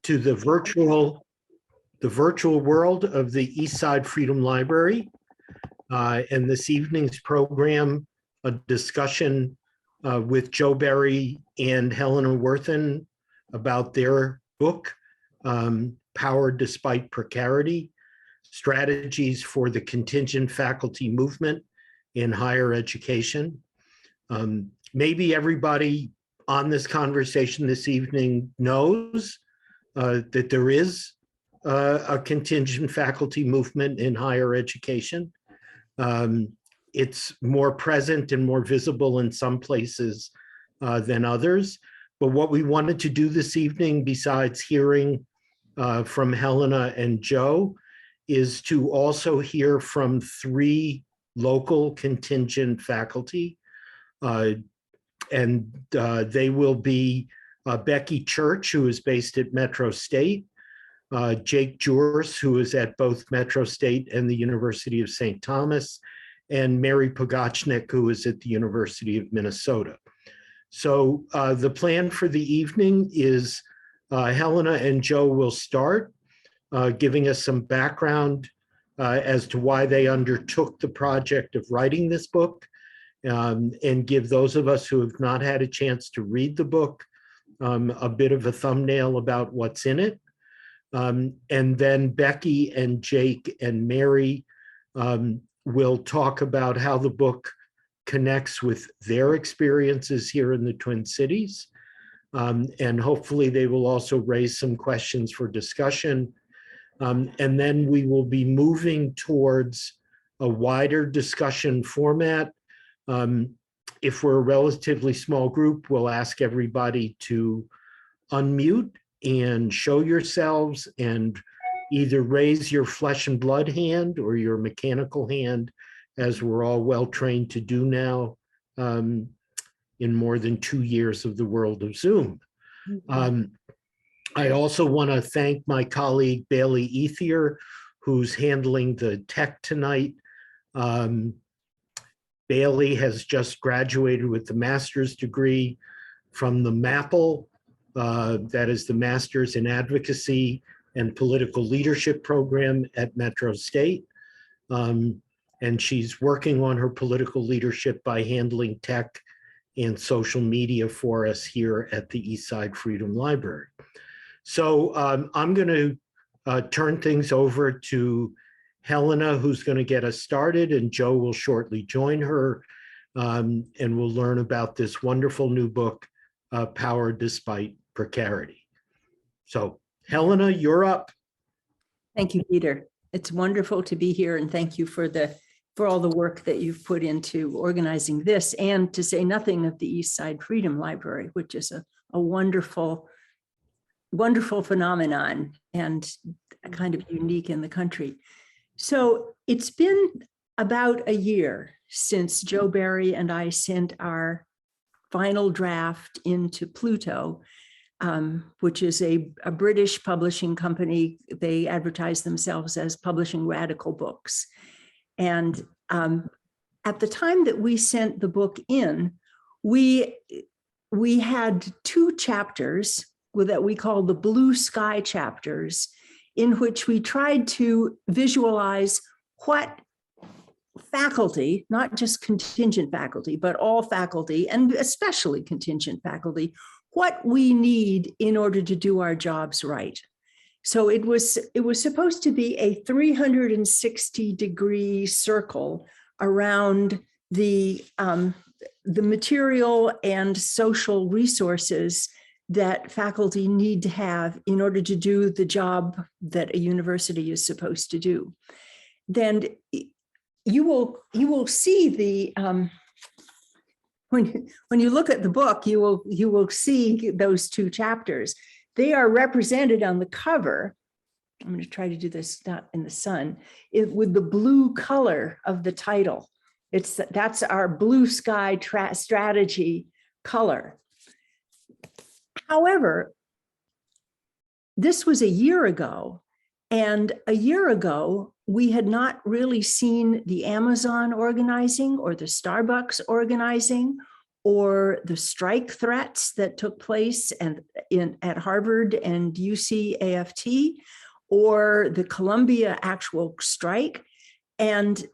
to the virtual world of the Eastside Freedom Library. And this evening's program, a discussion with Joe Berry and Helena Worthen about their book, Power Despite Precarity, Strategies for the Contingent Faculty Movement in Higher Education. Maybe everybody on this conversation this evening knows that there is a contingent faculty movement in higher education. It's more present and more visible in some places than others. But what we wanted to do this evening, besides hearing from Helena and Joe, is to also hear from 3 local contingent faculty. And they will be Becky Church, who is based at Metro State, Jake Jurs, who is at both Metro State and the University of St. Thomas, and Mary Pogochnik, who is at the University of Minnesota. So the plan for the evening is Helena and Joe will start giving us some background as to why they undertook the project of writing this book, and give those of us who have not had a chance to read the book a bit of a thumbnail about what's in it. And then Becky and Jake and Mary will talk about how the book connects with their experiences here in the Twin Cities. And hopefully they will also raise some questions for discussion. And then we will be moving towards a wider discussion format. If we're a relatively small group, we'll ask everybody to unmute and show yourselves and either raise your flesh and blood hand or your mechanical hand, as we're all well trained to do now in more than 2 years of the world of Zoom. I also want to thank my colleague Bailey Ethier, who's handling the tech tonight. Bailey has just graduated with the master's degree from the MAPL, that is the Master's in Advocacy and Political Leadership program at Metro State. And she's working on her political leadership by handling tech and social media for us here at the Eastside Freedom Library. So I'm going to turn things over to Helena, who's going to get us started, and Joe will shortly join her, and we'll learn about this wonderful new book, Power Despite Precarity. So Helena, you're up. Thank you, Peter. It's wonderful to be here, and thank you for all the work that you've put into organizing this, and to say nothing of the Eastside Freedom Library, which is a wonderful, wonderful phenomenon and kind of unique in the country. So it's been about a year since Joe Berry and I sent our final draft into Pluto, which is a British publishing company. They advertise themselves as publishing radical books. And at the time that we sent the book in, we had 2 chapters that we call the blue sky chapters, in which we tried to visualize what faculty, not just contingent faculty, but all faculty, and especially contingent faculty, what we need in order to do our jobs right. So it was supposed to be a 360-degree circle around the material and social resources that faculty need to have in order to do the job that a university is supposed to do. Then you will see the when you look at the book, you will see those 2 chapters. They are represented on the cover. I'm going to try to do this not in the sun, with the blue color of the title. That's our blue sky strategy color. However, this was a year ago, and a year ago, we had not really seen the Amazon organizing or the Starbucks organizing or the strike threats that took place at Harvard and UC AFT, or the Columbia actual strike. And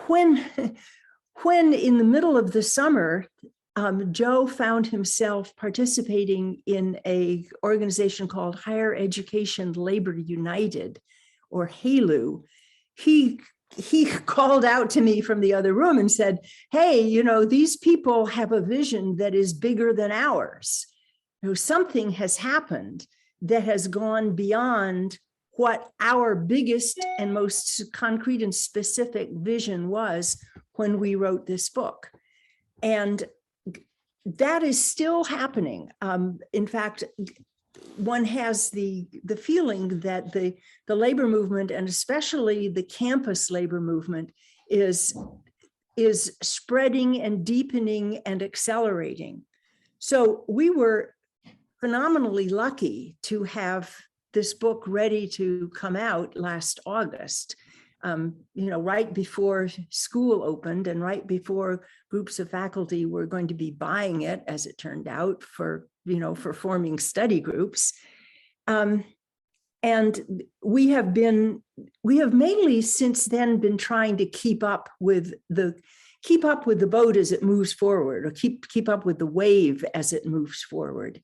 when in the middle of the summer, Joe found himself participating in an organization called Higher Education Labor United, or HALU, he called out to me from the other room and said, hey, you know, these people have a vision that is bigger than ours. You know, something has happened that has gone beyond what our biggest and most concrete and specific vision was when we wrote this book. And that is still happening. In fact, one has the feeling that the labor movement, and especially the campus labor movement, is spreading and deepening and accelerating. So we were phenomenally lucky to have this book ready to come out last August, you know, right before school opened and right before groups of faculty were going to be buying it, as it turned out, for, you know, for forming study groups. And we have mainly since then been trying to keep up with the boat as it moves forward, or keep up with the wave as it moves forward.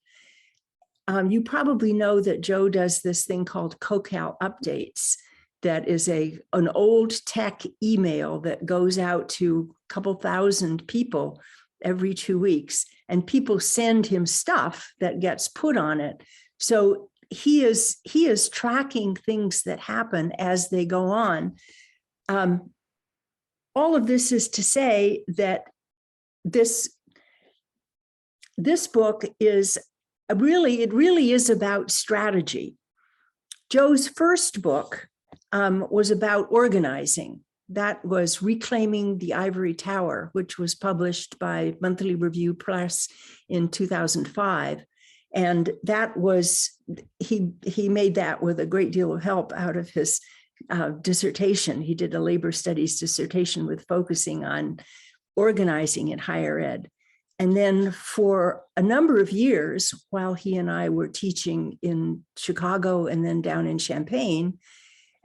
You probably know that Joe does this thing called CoCal Updates. That is an old tech email that goes out to a couple thousand people every 2 weeks, and people send him stuff that gets put on it. So he is tracking things that happen as they go on. All of this is to say that this book is really is about strategy. Joe's first book was about organizing. That was Reclaiming the Ivory Tower, which was published by Monthly Review Press in 2005. And that was, he made that with a great deal of help out of his dissertation. He did a labor studies dissertation with focusing on organizing in higher ed. And then for a number of years, while he and I were teaching in Chicago and then down in Champaign,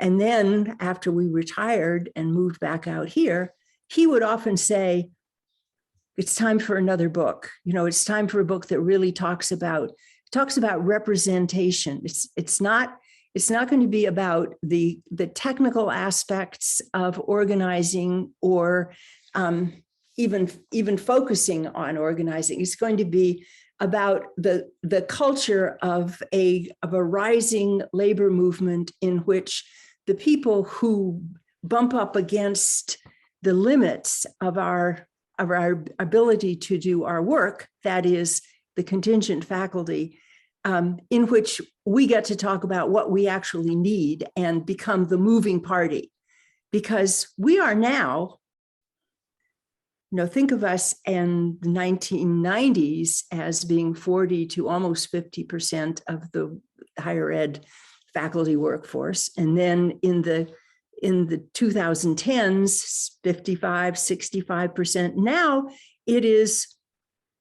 and then after we retired and moved back out here, he would often say, it's time for another book. You know, it's time for a book that really talks about representation. It's not going to be about the technical aspects of organizing, or even focusing on organizing. It's going to be about the culture of a rising labor movement in which the people who bump up against the limits of our ability to do our work, that is the contingent faculty, in which we get to talk about what we actually need and become the moving party. Because we are now, you know, think of us in the 1990s as being 40 to almost 50% of the higher ed faculty workforce. And then in the 2010s, 55, 65%. Now it is,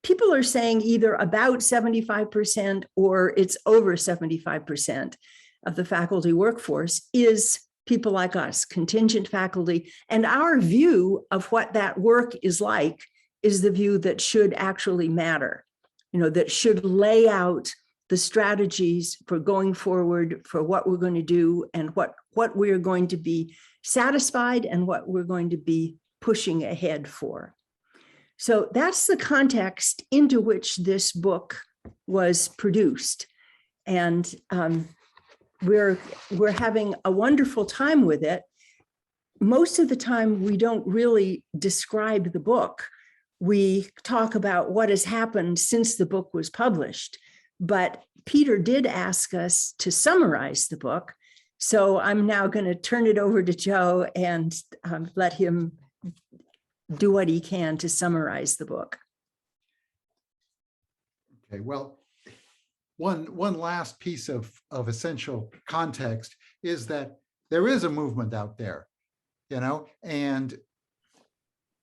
people are saying either about 75% or it's over 75% of the faculty workforce is people like us, contingent faculty. And our view of what that work is like is the view that should actually matter, you know, that should lay out the strategies for going forward, for what we're going to do, and what we're going to be satisfied and what we're going to be pushing ahead for. So that's the context into which this book was produced. And we're having a wonderful time with it. Most of the time, we don't really describe the book. We talk about what has happened since the book was published. But Peter did ask us to summarize the book. So I'm now going to turn it over to Joe and let him do what he can to summarize the book. Okay, well, one last piece of essential context is that there is a movement out there, you know, and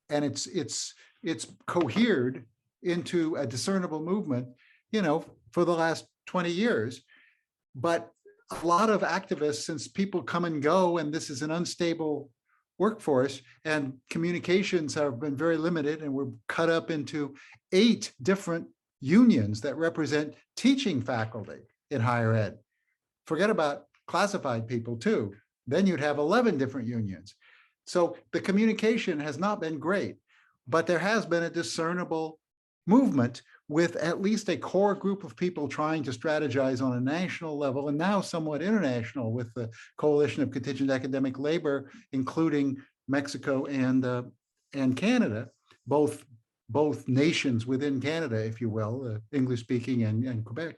it's it's cohered into a discernible movement, for the last 20 years. But a lot of activists, since people come and go, and this is an unstable workforce, and communications have been very limited, and we're cut up into 8 different unions that represent teaching faculty in higher ed. Forget about classified people too. Then you'd have 11 different unions. So the communication has not been great, but there has been a discernible movement with at least a core group of people trying to strategize on a national level, and now somewhat international, with the Coalition of Contingent Academic Labor, including Mexico and Canada, both nations within Canada, if you will, English speaking and Quebec.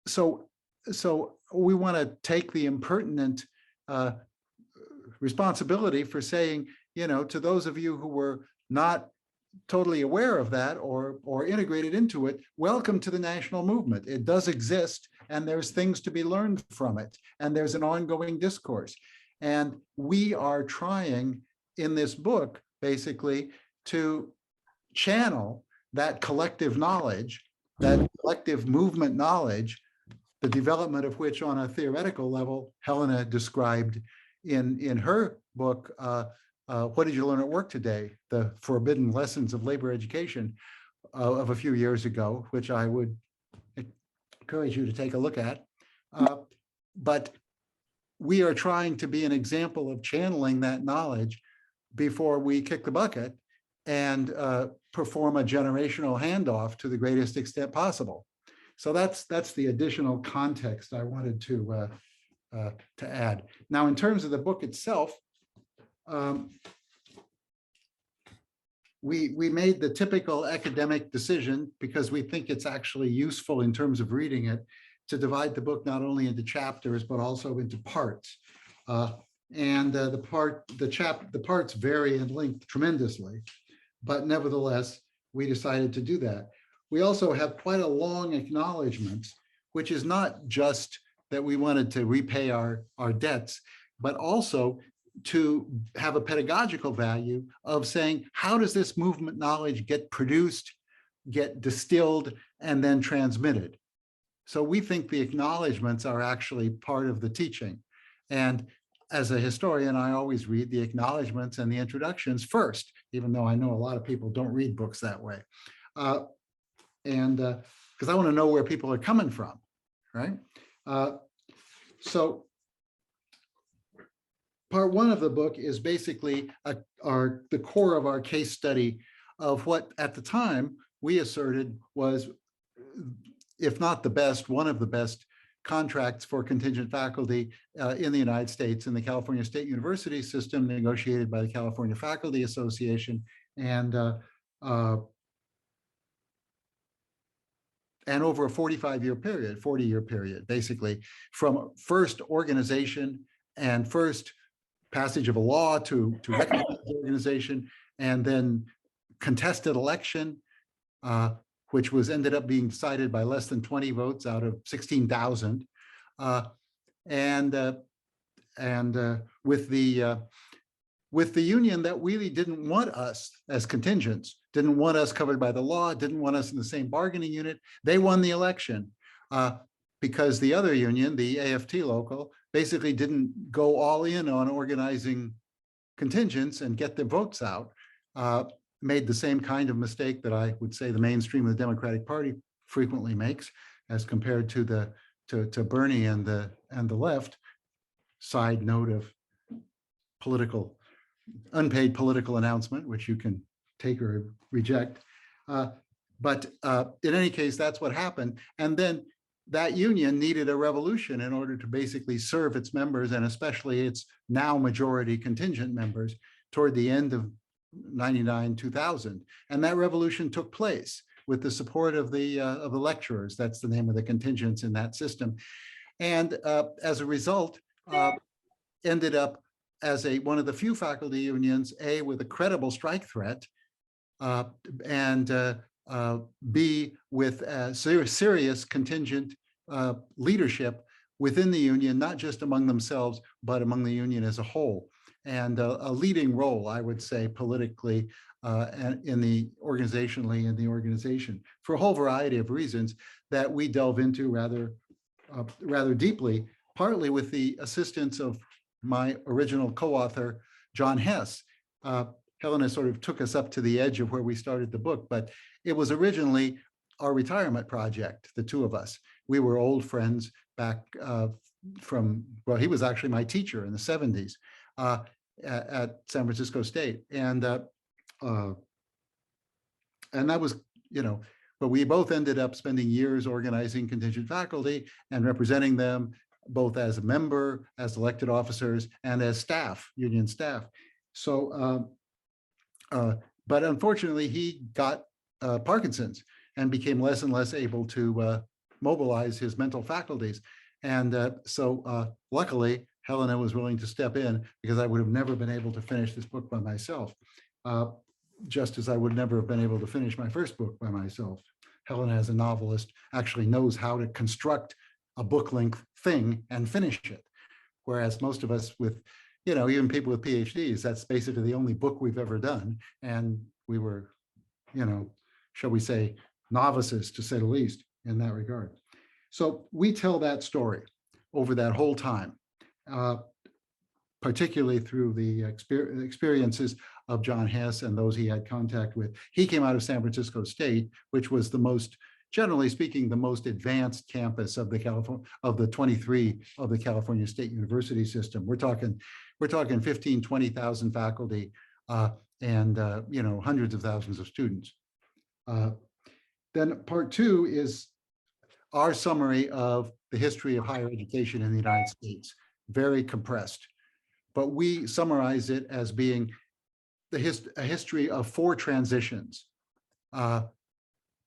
So we want to take the impertinent responsibility for saying, to those of you who were not totally aware of that or integrated into it, welcome to the national movement. It does exist, and there's things to be learned from it, and there's an ongoing discourse. And we are trying in this book basically to channel that collective knowledge, that collective movement knowledge, the development of which on a theoretical level, Helena described in her book, What Did You Learn at Work Today? The Forbidden Lessons of Labor Education of a few years ago, which I would encourage you to take a look at. But we are trying to be an example of channeling that knowledge before we kick the bucket and perform a generational handoff to the greatest extent possible. So that's the additional context I wanted to add. Now, in terms of the book itself, we made the typical academic decision, because we think it's actually useful in terms of reading it, to divide the book not only into chapters but also into parts. And the parts vary in length tremendously, but nevertheless, we decided to do that. We also have quite a long acknowledgement, which is not just that we wanted to repay our debts, but also to have a pedagogical value of saying, how does this movement knowledge get produced, get distilled, and then transmitted? So we think the acknowledgements are actually part of the teaching. And as a historian, I always read the acknowledgements and the introductions first, even though I know a lot of people don't read books that way. Because I want to know where people are coming from, right? So part one of the book is basically the core of our case study of what at the time we asserted was, if not the best, one of the best contracts for contingent faculty in the United States, in the California State University system, negotiated by the California Faculty Association, and over a 40-year period, basically, from first organization and first passage of a law to recognize the organization, and then contested election, which ended up being decided by less than 20 votes out of 16,000, with the union that really didn't want us as contingents, didn't want us covered by the law, didn't want us in the same bargaining unit. They won the election because the other union, the AFT local, basically didn't go all in on organizing contingents and get their votes out, made the same kind of mistake that I would say the mainstream of the Democratic Party frequently makes, as compared to Bernie and the left. Side note of unpaid political announcement, which you can take or reject. But in any case, that's what happened. And then that union needed a revolution in order to basically serve its members, and especially its now majority contingent members, toward the end of 1999-2000. And that revolution took place with the support of the lecturers. That's the name of the contingents in that system. And as a result, ended up as one of the few faculty unions, A, with a credible strike threat, and B, with serious contingent leadership within the union, not just among themselves, but among the union as a whole. and a leading role, I would say, politically and in the organization for a whole variety of reasons that we delve into rather deeply, partly with the assistance of my original co-author, John Hess. Helena sort of took us up to the edge of where we started the book, but it was originally our retirement project, the two of us. We were old friends back well, he was actually my teacher in the 70s at San Francisco State. And that was, but we both ended up spending years organizing contingent faculty and representing them both as a member, as elected officers, and as staff, union staff. So, but unfortunately, he got Parkinson's and became less and less able to mobilize his mental faculties. And so luckily, Helena was willing to step in because I would have never been able to finish this book by myself, just as I would never have been able to finish my first book by myself. Helena, as a novelist, actually knows how to construct a book-length thing and finish it. Whereas most of us with, even people with PhDs, that's basically the only book we've ever done. And we were, shall we say, novices, to say the least, in that regard. So we tell that story over that whole time, particularly through the experiences of John Hess and those he had contact with. He came out of San Francisco State, which was the most, generally speaking, the most advanced campus of the 23 of the California State University system. We're talking 15, 20,000 faculty and hundreds of thousands of students. Then part two is our summary of the history of higher education in the United States, very compressed. But we summarize it as being a history of 4 transitions,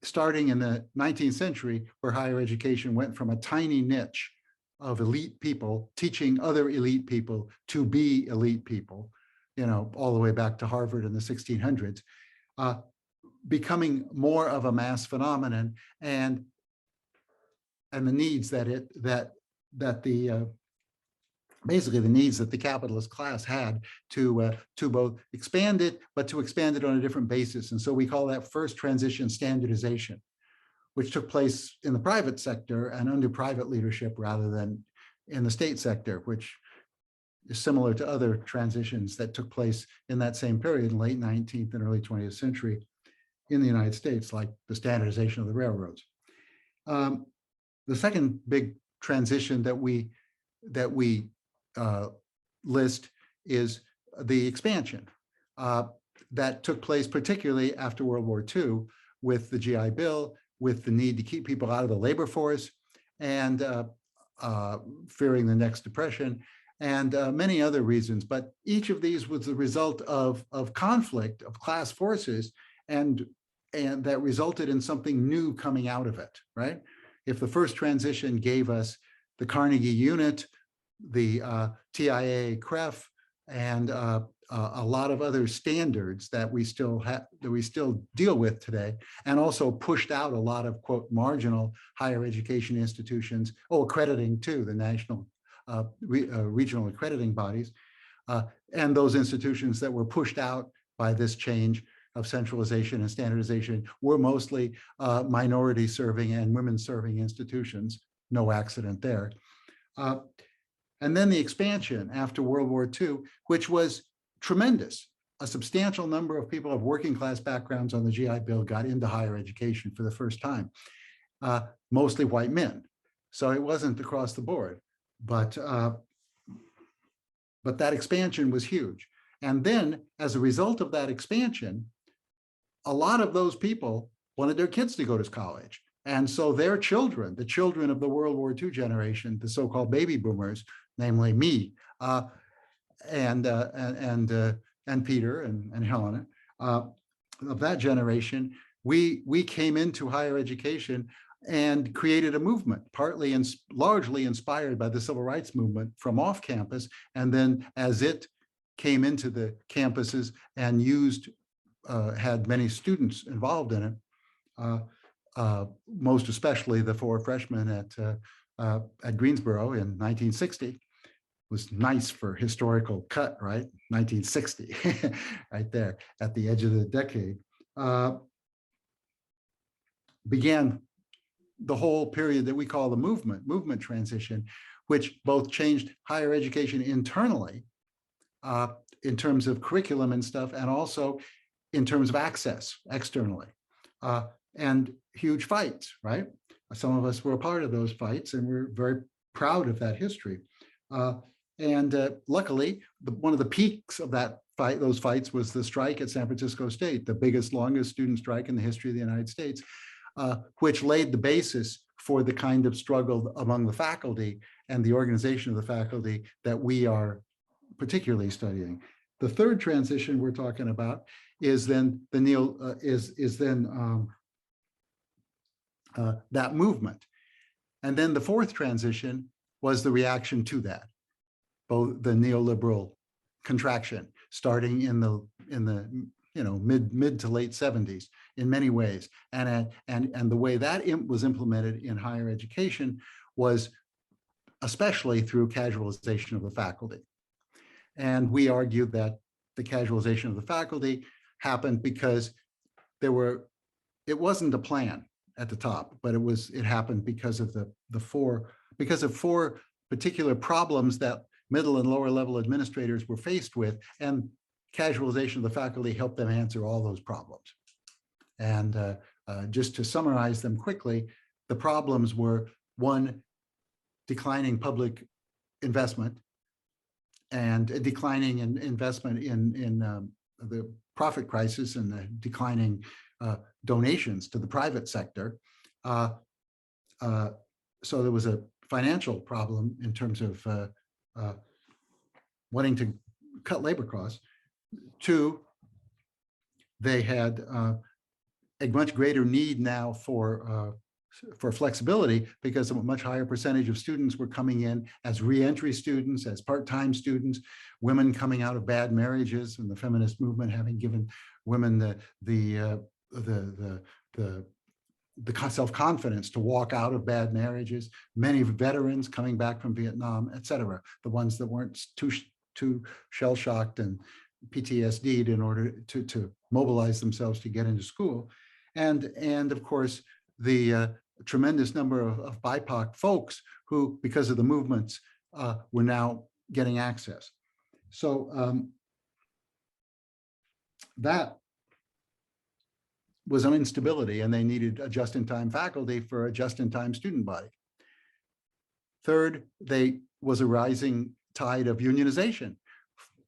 starting in the 19th century, where higher education went from a tiny niche of elite people teaching other elite people to be elite people, all the way back to Harvard in the 1600s, becoming more of a mass phenomenon, and the needs basically the needs that the capitalist class had to both expand it, but to expand it on a different basis. And so we call that first transition standardization, which took place in the private sector and under private leadership rather than in the state sector, which is similar to other transitions that took place in that same period in late 19th and early 20th century in the United States, like the standardization of the railroads. The second big transition that we list is the expansion that took place particularly after World War II with the GI Bill, with the need to keep people out of the labor force, and fearing the next depression, and many other reasons. But each of these was the result of conflict of class forces, and that resulted in something new coming out of it, right? If the first transition gave us the Carnegie Unit, the TIA CREF, and a lot of other standards that we still deal with today, and also pushed out a lot of, quote, marginal higher education institutions, accrediting too, the national regional accrediting bodies, and those institutions that were pushed out by this change of centralization and standardization were mostly minority serving and women serving institutions. No accident there. And then the expansion after World War II, which was tremendous. A substantial number of people of working class backgrounds on the GI Bill got into higher education for the first time, mostly white men. So it wasn't across the board, but that expansion was huge. And then as a result of that expansion, a lot of those people wanted their kids to go to college. And so their children, the children of the World War II generation, the so-called baby boomers, namely me, and Peter and Helena, of that generation, we came into higher education and created a movement, partly and largely inspired by the civil rights movement from off campus. And then as it came into the campuses and had many students involved in it, most especially the 4 freshmen at Greensboro in 1960, was nice for historical cut, right? 1960, right there at the edge of the decade, began the whole period that we call the movement transition, which both changed higher education internally in terms of curriculum and stuff, and also in terms of access externally, and huge fights, right? Some of us were a part of those fights, and we're very proud of that history. Luckily, one of the peaks of those fights was the strike at San Francisco State, the biggest, longest student strike in the history of the United States, which laid the basis for the kind of struggle among the faculty and the organization of the faculty that we are particularly studying. The third transition we're talking about is then that movement. And then the fourth transition was the reaction to that, both the neoliberal contraction starting in the mid to late 70s in many ways. And the way that was implemented in higher education was especially through casualization of the faculty. And we argued that the casualization of the faculty happened because it wasn't a plan at the top, but it happened because of four particular problems that middle and lower level administrators were faced with, and casualization of the faculty helped them answer all those problems. And just to summarize them quickly, the problems were: one, declining public investment, and a declining investment in the profit crisis, and the declining donations to the private sector. So there was a financial problem in terms of wanting to cut labor costs. Two, they had a much greater need now for flexibility, because a much higher percentage of students were coming in as reentry students, as part-time students, women coming out of bad marriages, and the feminist movement having given women the self-confidence to walk out of bad marriages, many veterans coming back from Vietnam, et cetera, the ones that weren't too shell-shocked and PTSD'd in order to mobilize themselves to get into school. And of course, the tremendous number of BIPOC folks who, because of the movements, were now getting access. So that was an instability, and they needed a just-in-time faculty for a just-in-time student body. Third, there was a rising tide of unionization,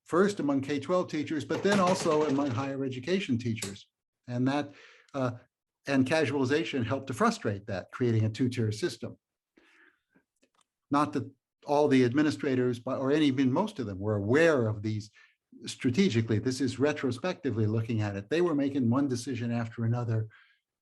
first among K-12 teachers, but then also among higher education teachers. And and casualization helped to frustrate that, creating a two-tier system. Not that all the administrators, or even most of them, were aware of these strategically. This is retrospectively looking at it. They were making one decision after another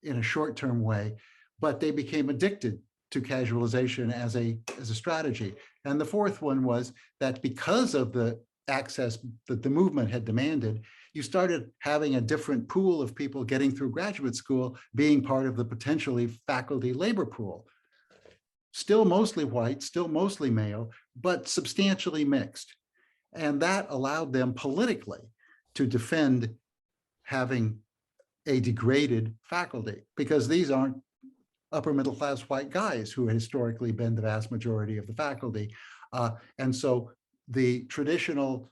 in a short-term way, but they became addicted to casualization as a strategy. And the fourth one was that because of the access that the movement had demanded, you started having a different pool of people getting through graduate school being part of the potentially faculty labor pool. Still mostly white, still mostly male, but substantially mixed. And that allowed them politically to defend having a degraded faculty, because these aren't upper middle class white guys who had historically been the vast majority of the faculty. And so the traditional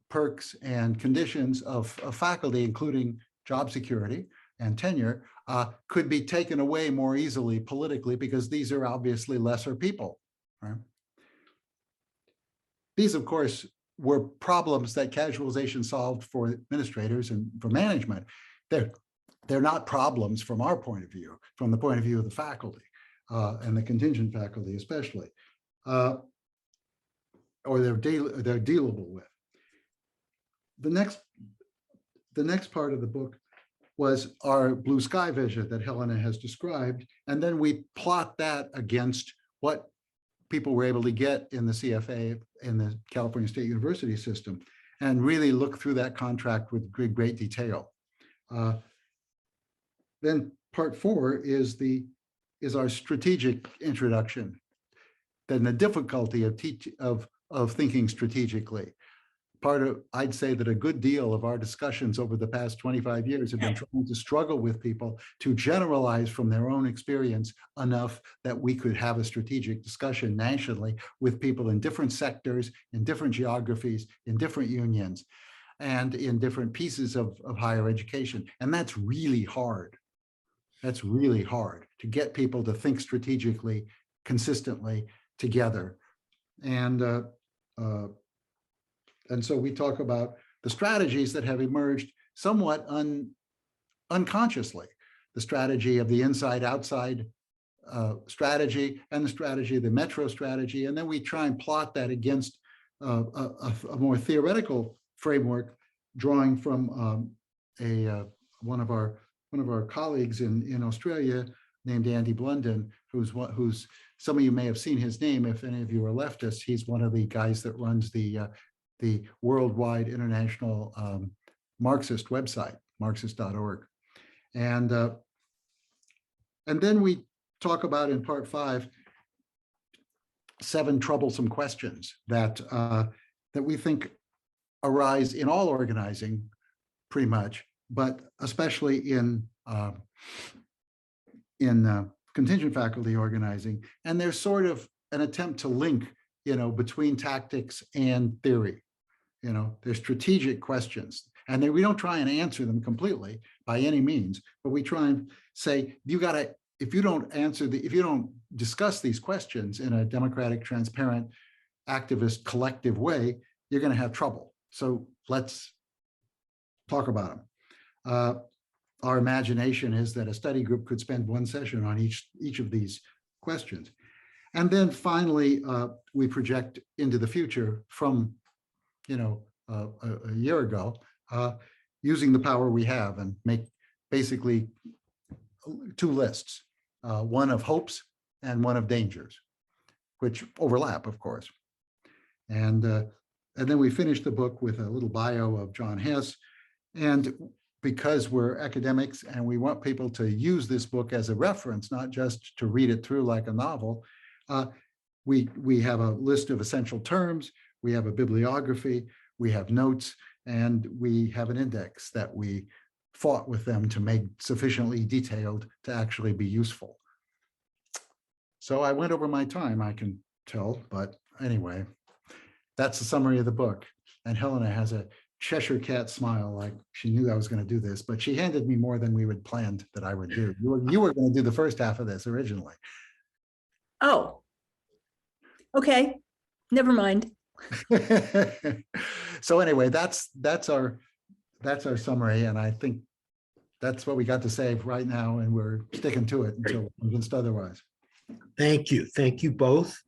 perks and conditions of faculty, including job security and tenure, could be taken away more easily politically, because these are obviously lesser people. Right? These, of course, were problems that casualization solved for administrators and for management. They're not problems from our point of view, from the point of view of the faculty, and the contingent faculty especially, or they're dealable with. The next part of the book was our blue sky vision that Helena has described, and then we plot that against what people were able to get in the CFA, in the California State University system, and really look through that contract with great detail. Then part 4 is our strategic introduction. Then the difficulty of of thinking strategically. I'd say that a good deal of our discussions over the past 25 years have been trying to struggle with people to generalize from their own experience enough that we could have a strategic discussion nationally with people in different sectors, in different geographies, in different unions, and in different pieces of higher education. And that's really hard. That's really hard to get people to think strategically, consistently together. And so we talk about the strategies that have emerged somewhat unconsciously, the strategy of the inside-outside strategy and the strategy of the metro strategy. And then we try and plot that against a more theoretical framework, drawing from one of our colleagues in Australia named Andy Blunden, who's some of you may have seen his name if any of you are leftists. He's one of the guys that runs the worldwide international Marxist website, Marxist.org. And then we talk about in part 5, 7 troublesome questions that we think arise in all organizing pretty much, but especially in contingent faculty organizing. And there's sort of an attempt to link, between tactics and theory. They're strategic questions, and we don't try and answer them completely by any means, but we try and say, if you don't discuss these questions in a democratic, transparent, activist, collective way, you're going to have trouble. So let's talk about them. Our imagination is that a study group could spend one session on each of these questions. And then finally, we project into the future from a year ago, using the power we have, and make basically 2 lists, one of hopes and one of dangers, which overlap, of course. And then we finish the book with a little bio of John Hess. And because we're academics and we want people to use this book as a reference, not just to read it through like a novel, we have a list of essential terms, we have a bibliography, we have notes, and we have an index that we fought with them to make sufficiently detailed to actually be useful. So I went over my time, I can tell, but anyway, that's the summary of the book. And Helena has a Cheshire cat smile, like she knew I was going to do this, but she handed me more than we had planned that I would do. You were going to do the first half of this originally. Oh, okay, never mind. So anyway, that's our summary, and I think that's what we got to say right now, and we're sticking to it until convinced otherwise. Thank you both.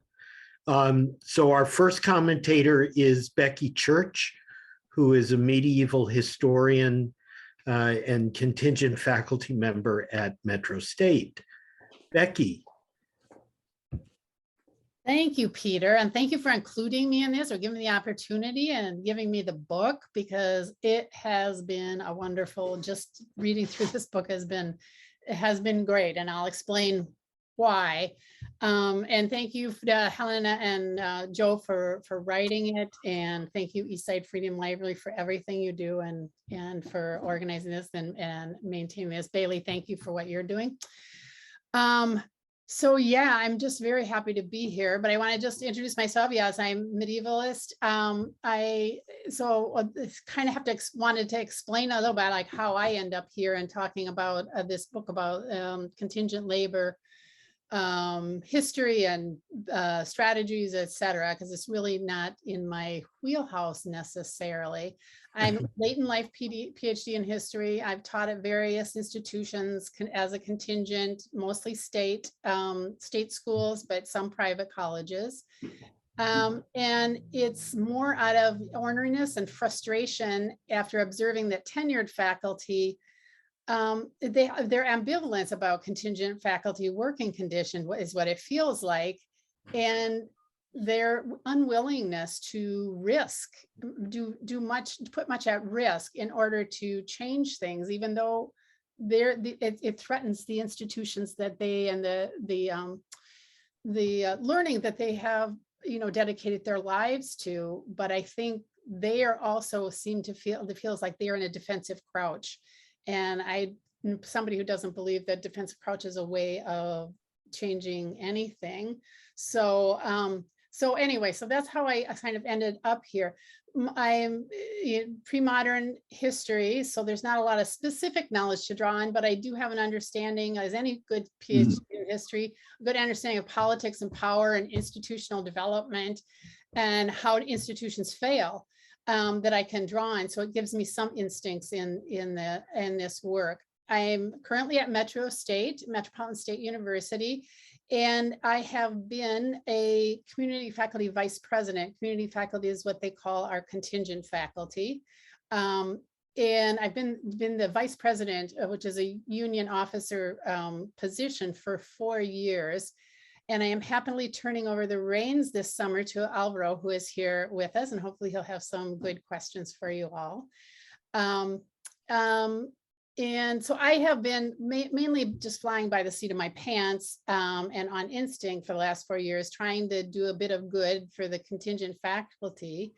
So our first commentator is Becky Church, who is a medieval historian and contingent faculty member at Metro State. Becky. Thank you, Peter, and thank you for including me in this, or giving me the opportunity and giving me the book, because it has been a wonderful, just reading through this book has been great, and I'll explain why. And thank you to Helena and Joe for writing it, and thank you Eastside Freedom Library for everything you do and for organizing this and maintaining this. Bailey, thank you for what you're doing. So yeah, I'm just very happy to be here, but I want to just introduce myself. Yes, I'm medievalist. I kind of wanted to explain a little bit like how I end up here and talking about this book about contingent labor history and strategies, etc., because it's really not in my wheelhouse necessarily. I'm late in life PhD in history. I've taught at various institutions as a contingent, mostly state schools, but some private colleges. And it's more out of orneriness and frustration after observing that tenured faculty, their ambivalence about contingent faculty working condition is what it feels like, and their unwillingness to put much at risk in order to change things, even though it threatens the institutions that they and the learning that they have dedicated their lives to, but I think they are also seem to feel, it feels like they're in a defensive crouch. And somebody who doesn't believe that defensive crouch is a way of changing anything. So, anyway, so that's how I kind of ended up here. I'm pre-modern history, so there's not a lot of specific knowledge to draw on, but I do have an understanding, as any good PhD in history, a good understanding of politics and power and institutional development and how institutions fail, that I can draw on. So it gives me some instincts in this work. I'm currently at Metropolitan State University, and I have been a community faculty vice president. Community faculty is what they call our contingent faculty. And I've been the vice president, which is a union officer position, for 4 years. And I am happily turning over the reins this summer to Alvaro, who is here with us, and hopefully he'll have some good questions for you all. And so I have been mainly just flying by the seat of my pants and on instinct for the last 4 years, trying to do a bit of good for the contingent faculty.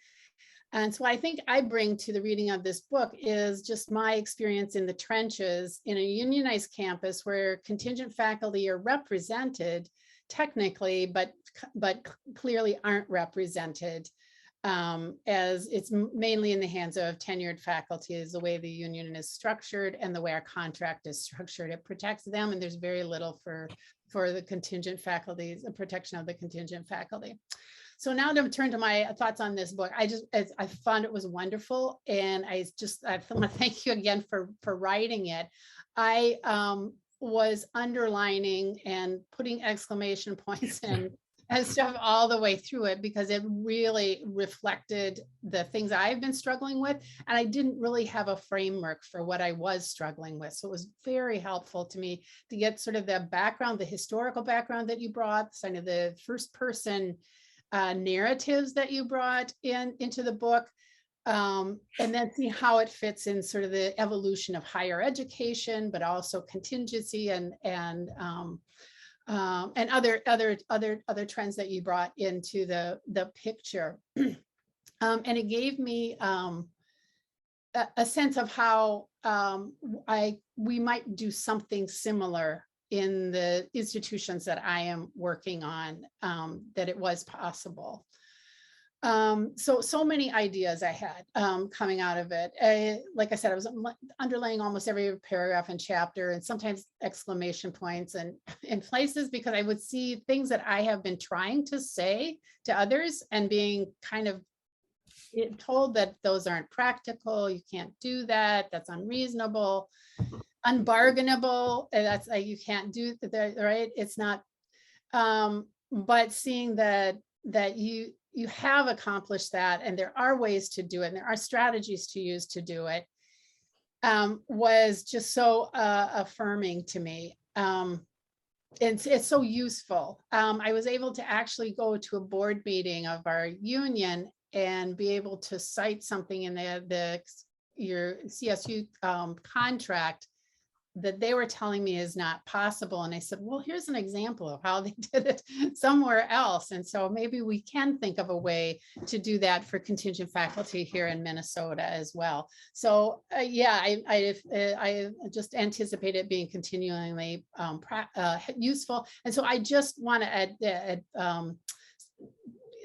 And so I think I bring to the reading of this book is just my experience in the trenches in a unionized campus where contingent faculty are represented technically, but clearly aren't represented, as it's mainly in the hands of tenured faculty, is the way the union is structured and the way our contract is structured. It protects them, and there's very little for the contingent faculty, the protection of the contingent faculty. So now to turn to my thoughts on this book, I found it was wonderful, and I want to thank you again for writing it. I was underlining and putting exclamation points and stuff all the way through it, because it really reflected the things I've been struggling with. And I didn't really have a framework for what I was struggling with. So it was very helpful to me to get sort of the background, the historical background that you brought, kind of the first person narratives that you brought into the book. And then see how it fits in sort of the evolution of higher education, but also contingency and other trends that you brought into the picture. And it gave me a sense of how we might do something similar in the institutions that I am working on, that it was possible. So many ideas I had coming out of it. Like I said, I was underlaying almost every paragraph and chapter, and sometimes exclamation points and in places, because I would see things that I have been trying to say to others and being kind of told that those aren't practical, you can't do that, that's unreasonable, unbargainable, that's you can't do that, right? It's not, but seeing that you have accomplished that, and there are ways to do it, and there are strategies to use to do it, was just so affirming to me. It's so useful. I was able to actually go to a board meeting of our union and be able to cite something in your CSU contract that they were telling me is not possible. And I said, well, here's an example of how they did it somewhere else. And so maybe we can think of a way to do that for contingent faculty here in Minnesota as well. So yeah, I just anticipate it being continually useful. And so I just want to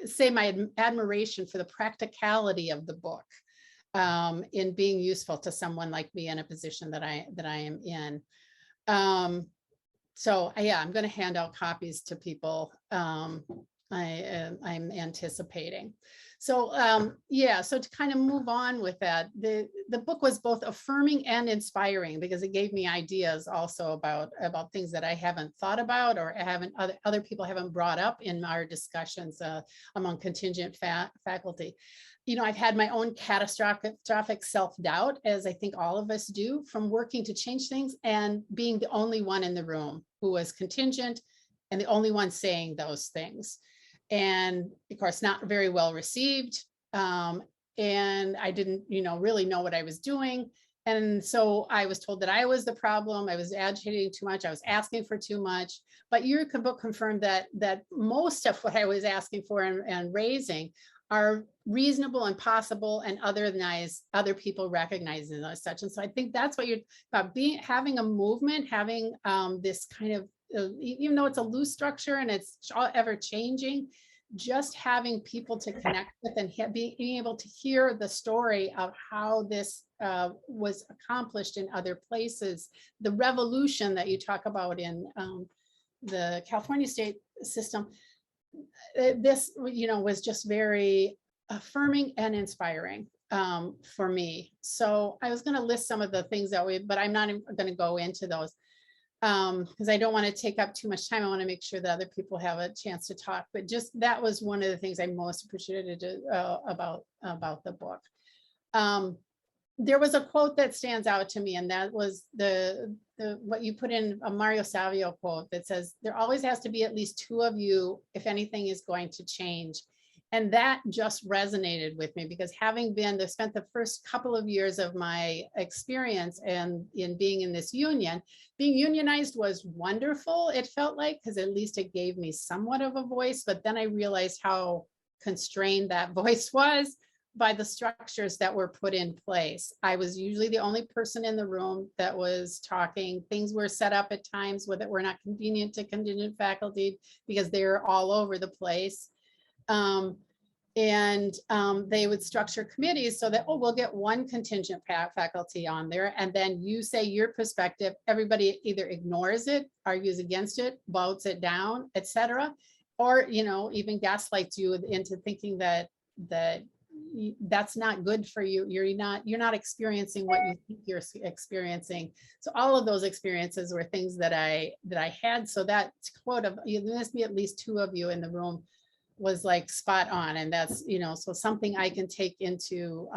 say my admiration for the practicality of the book. In being useful to someone like me in a position that I am in. So yeah, I'm going to hand out copies to people. I'm anticipating. So yeah, so to kind of move on with that, the book was both affirming and inspiring, because it gave me ideas also about things that I haven't thought about, or other people haven't brought up in our discussions among contingent faculty. You know, I've had my own catastrophic self-doubt, as I think all of us do, from working to change things and being the only one in the room who was contingent and the only one saying those things. And of course, not very well received. And I didn't, really know what I was doing. And so I was told that I was the problem. I was agitating too much. I was asking for too much. But your book confirmed that most of what I was asking for and raising are reasonable and possible, and other people recognize it as such. And so I think that's what you're about, having a movement, having this kind of, even though it's a loose structure and it's ever changing, just having people to connect with and being able to hear the story of how this was accomplished in other places. The revolution that you talk about in the California state system, this, was just very affirming and inspiring for me. So I was going to list some of the things but I'm not going to go into those because I don't want to take up too much time. I want to make sure that other people have a chance to talk. But just that was one of the things I most appreciated about the book. There was a quote that stands out to me, and that was what you put in, a Mario Savio quote that says, there always has to be at least two of you if anything is going to change. And that just resonated with me, because having spent the first couple of years of my experience and in being in this union, being unionized was wonderful. It felt like, because at least it gave me somewhat of a voice. But then I realized how constrained that voice was by the structures that were put in place. I was usually the only person in the room that was talking. Things were set up at times that were not convenient to contingent faculty because they're all over the place. They would structure committees so that, we'll get one contingent faculty on there, and then you say your perspective. Everybody either ignores it, argues against it, votes it down, etc., or even gaslights you into thinking that that's not good for you. You're not experiencing what you think you're experiencing. So all of those experiences were things that I had. So that quote of, there must be at least two of you in the room was like spot on. And that's, so something I can take into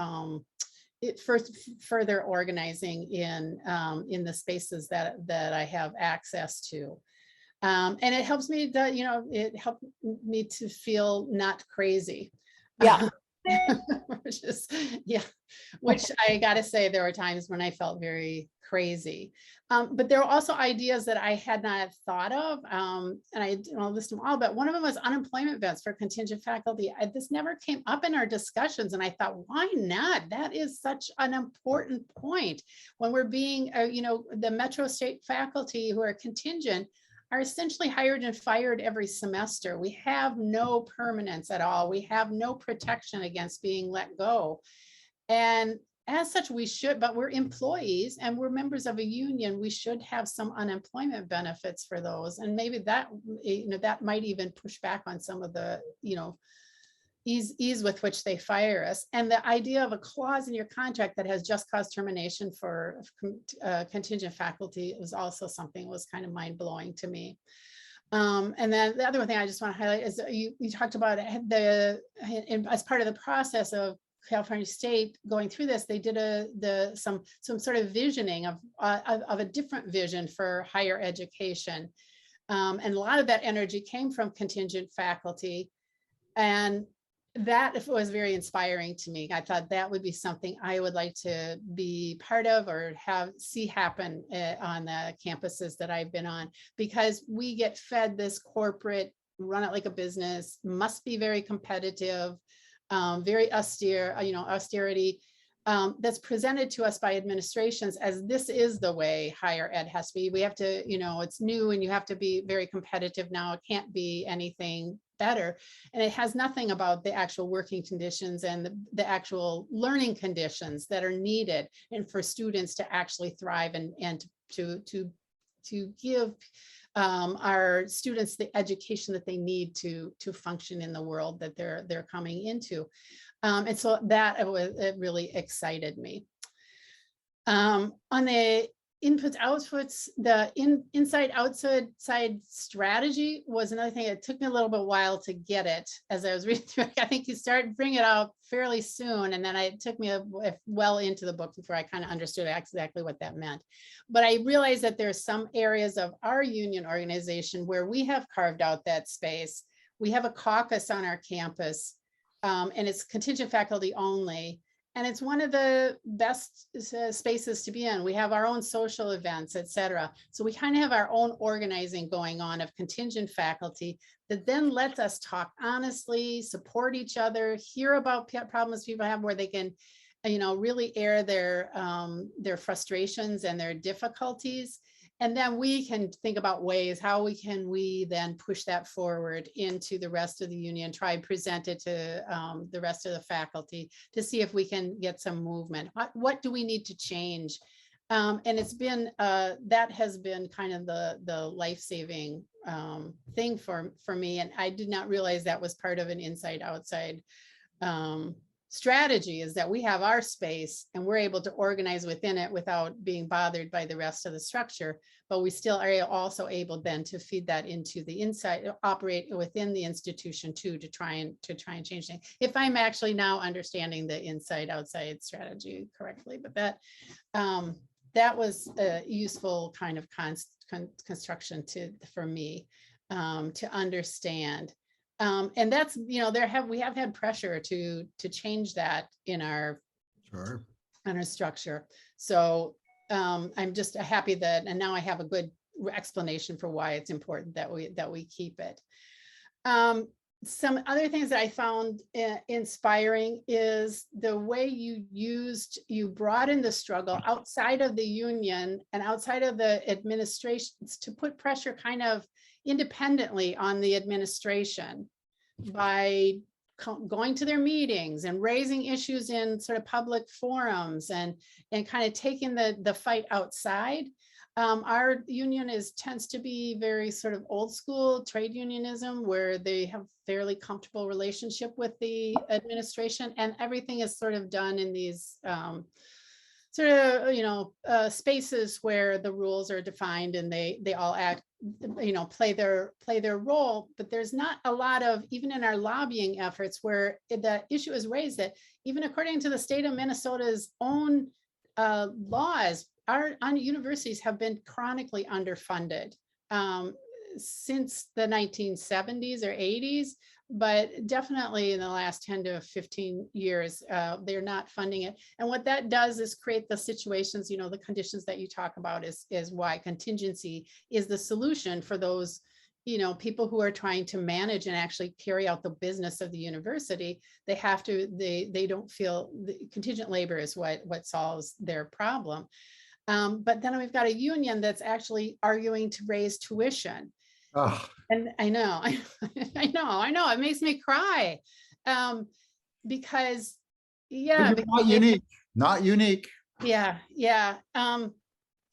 further organizing in the spaces that I have access to. And it helps me it helped me to feel not crazy. Yeah. Which I gotta say, there were times when I felt very crazy. But there were also ideas that I had not thought of, and I don't list them all, but one of them was unemployment vets for contingent faculty. This never came up in our discussions, and I thought, why not? That is such an important point. When we're being, the Metro State faculty who are contingent are essentially hired and fired every semester. We have no permanence at all. We have no protection against being let go. And as such, we should, but we're employees and we're members of a union. We should have some unemployment benefits for those. And maybe that, that might even push back on some of the, ease with which they fire us. And the idea of a clause in your contract that has just cause termination for contingent faculty was also something that was kind of mind blowing to me. And then the other thing I just want to highlight is you talked about as part of the process of California State going through this, they did some sort of visioning of a different vision for higher education. And a lot of that energy came from contingent faculty. And that was very inspiring to me. I thought that would be something I would like to be part of or see happen on the campuses that I've been on, because we get fed this corporate, run it like a business, must be very competitive, very austere, austerity, that's presented to us by administrations as this is the way higher ed has to be. We have to, it's new and you have to be very competitive now. It can't be anything better. And it has nothing about the actual working conditions and the actual learning conditions that are needed and for students to actually thrive and to give our students the education that they need to function in the world that they're coming into. And so it really excited me. On the inputs, outputs, the inside outside strategy was another thing. It took me a little bit while to get it as I was reading through it. I think you started bringing it out fairly soon. And then it took me well into the book before I kind of understood exactly what that meant. But I realized that there's some areas of our union organization where we have carved out that space. We have a caucus on our campus, and it's contingent faculty only. And it's one of the best spaces to be in. We have our own social events, et cetera. So we kind of have our own organizing going on of contingent faculty that then lets us talk honestly, support each other, hear about problems people have where they can, really air their frustrations and their difficulties. And then we can think about ways, how we then push that forward into the rest of the union, try to present it to the rest of the faculty to see if we can get some movement. What do we need to change? And it's been, that has been kind of the life-saving thing for me. And I did not realize that was part of an inside-outside strategy, is that we have our space and we're able to organize within it without being bothered by the rest of the structure, but we still are also able then to feed that into the inside, operate within the institution too, to try and change things. If I'm actually now understanding the inside outside strategy correctly, but that was a useful kind of construction for me to understand. And that's, we have had pressure to change that in our structure. So I'm just happy that, and now I have a good explanation for why it's important that we keep it. Some other things that I found inspiring is the way you brought in the struggle outside of the union and outside of the administrations to put pressure kind of independently on the administration by going to their meetings and raising issues in sort of public forums and kind of taking the fight outside. Our union tends to be very sort of old school trade unionism, where they have fairly comfortable relationship with the administration, and everything is sort of done in these sort of spaces where the rules are defined and they all act, play their role. But there's not a lot of, even in our lobbying efforts, where the issue is raised that even according to the state of Minnesota's own laws, our universities have been chronically underfunded since the 1970s or 80s, but definitely in the last 10 to 15 years, they're not funding it. And what that does is create the situations, the conditions that you talk about is why contingency is the solution for those, people who are trying to manage and actually carry out the business of the university. They have to, they don't feel the contingent labor is what solves their problem. But then we've got a union that's actually arguing to raise tuition. Oh. And I know, it makes me cry. Because, yeah. Because not unique. Yeah.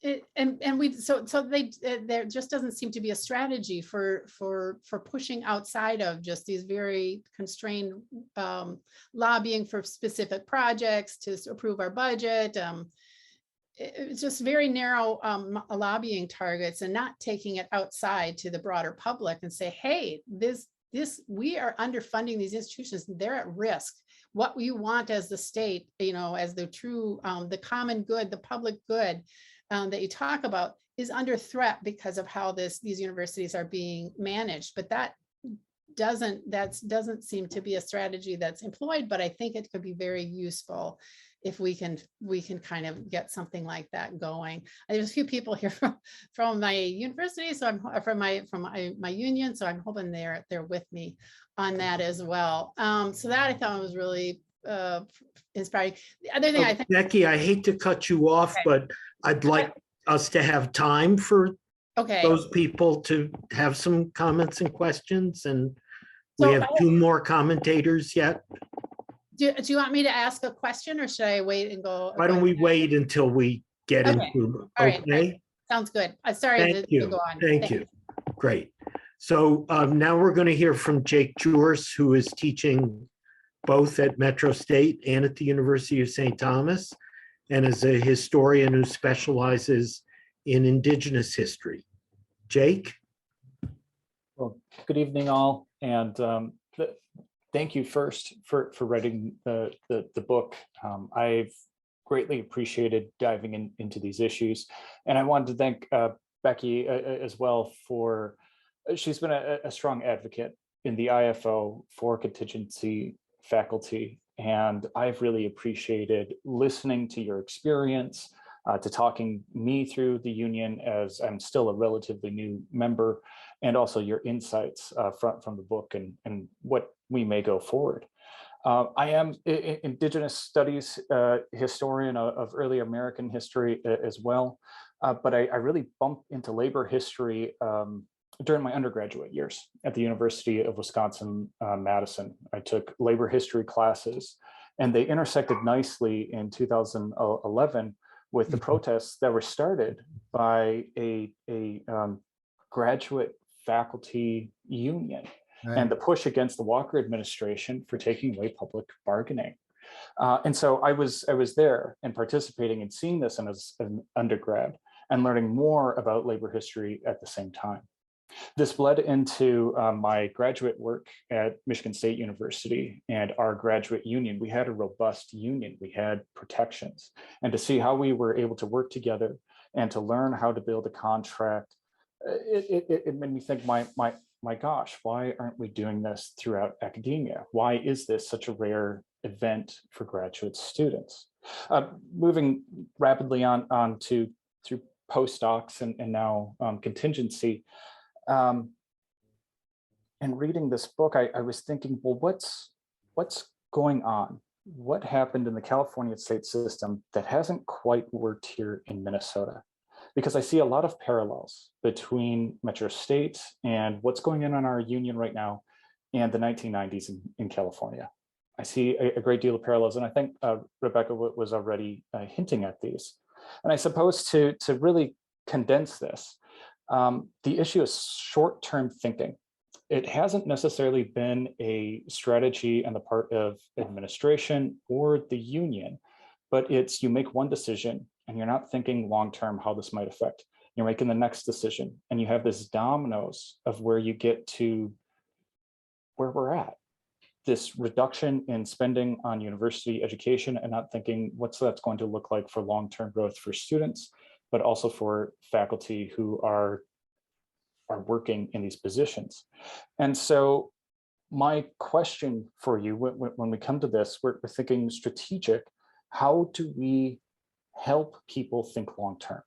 There just doesn't seem to be a strategy for pushing outside of just these very constrained lobbying for specific projects to approve our budget. It's just very narrow lobbying targets, and not taking it outside to the broader public and say, hey, we are underfunding these institutions. They're at risk. What you want as the state, as the true, the common good, the public good that you talk about is under threat because of how these universities are being managed. But that doesn't seem to be a strategy that's employed, but I think it could be very useful if we can kind of get something like that going. There's a few people here from my university, so I'm from my union, so I'm hoping they're with me on that as well. So that I thought was really inspiring. The other thing I think, Becky, I hate to cut you off, but I'd like us to have time for those people to have some comments and questions, and we have two more commentators yet. Do you want me to ask a question, or should I wait and go? Why don't we wait until we get into All right. Sounds good. I'm sorry to go on. Thank you. Great. So now we're going to hear from Jake Jurs, who is teaching both at Metro State and at the University of St. Thomas, and is a historian who specializes in Indigenous history. Jake? Well, good evening, all. And thank you first for writing the book. I've greatly appreciated diving into these issues. And I wanted to thank Becky as well for, she's been a strong advocate in the IFO for contingency faculty And I've really appreciated listening to your experience, to talking me through the union as I'm still a relatively new member, and also your insights from the book and what we may go forward. I am an Indigenous studies historian of early American history as well, but I really bumped into labor history during my undergraduate years at the University of Wisconsin-Madison. I took labor history classes, and they intersected nicely in 2011 with the protests that were started by a graduate faculty union. Right. And the push against the Walker administration for taking away public bargaining. And so I was there and participating and seeing this as an undergrad and learning more about labor history at the same time. This bled into my graduate work at Michigan State University and our graduate union. We had a robust union, we had protections, and to see how we were able to work together and to learn how to build a contract, it made me think, my gosh, why aren't we doing this throughout academia? Why is this such a rare event for graduate students? Moving rapidly on to through postdocs and now contingency, and reading this book, I was thinking, well, what's going on? What happened in the California state system that hasn't quite worked here in Minnesota? Because I see a lot of parallels between Metro State and what's going on in our union right now and the 1990s in California. I see a great deal of parallels, and I think Rebecca was already hinting at these. And I suppose to really condense this, the issue is short-term thinking. It hasn't necessarily been a strategy on the part of administration or the union, but it's you make one decision and you're not thinking long-term how this might affect. You're making the next decision and you have this dominoes of where you get to where we're at. This reduction in spending on university education and not thinking what's that's going to look like for long-term growth for students, but also for faculty who are working in these positions. And so my question for you, when we come to this, we're thinking strategic. How do we help people think long-term?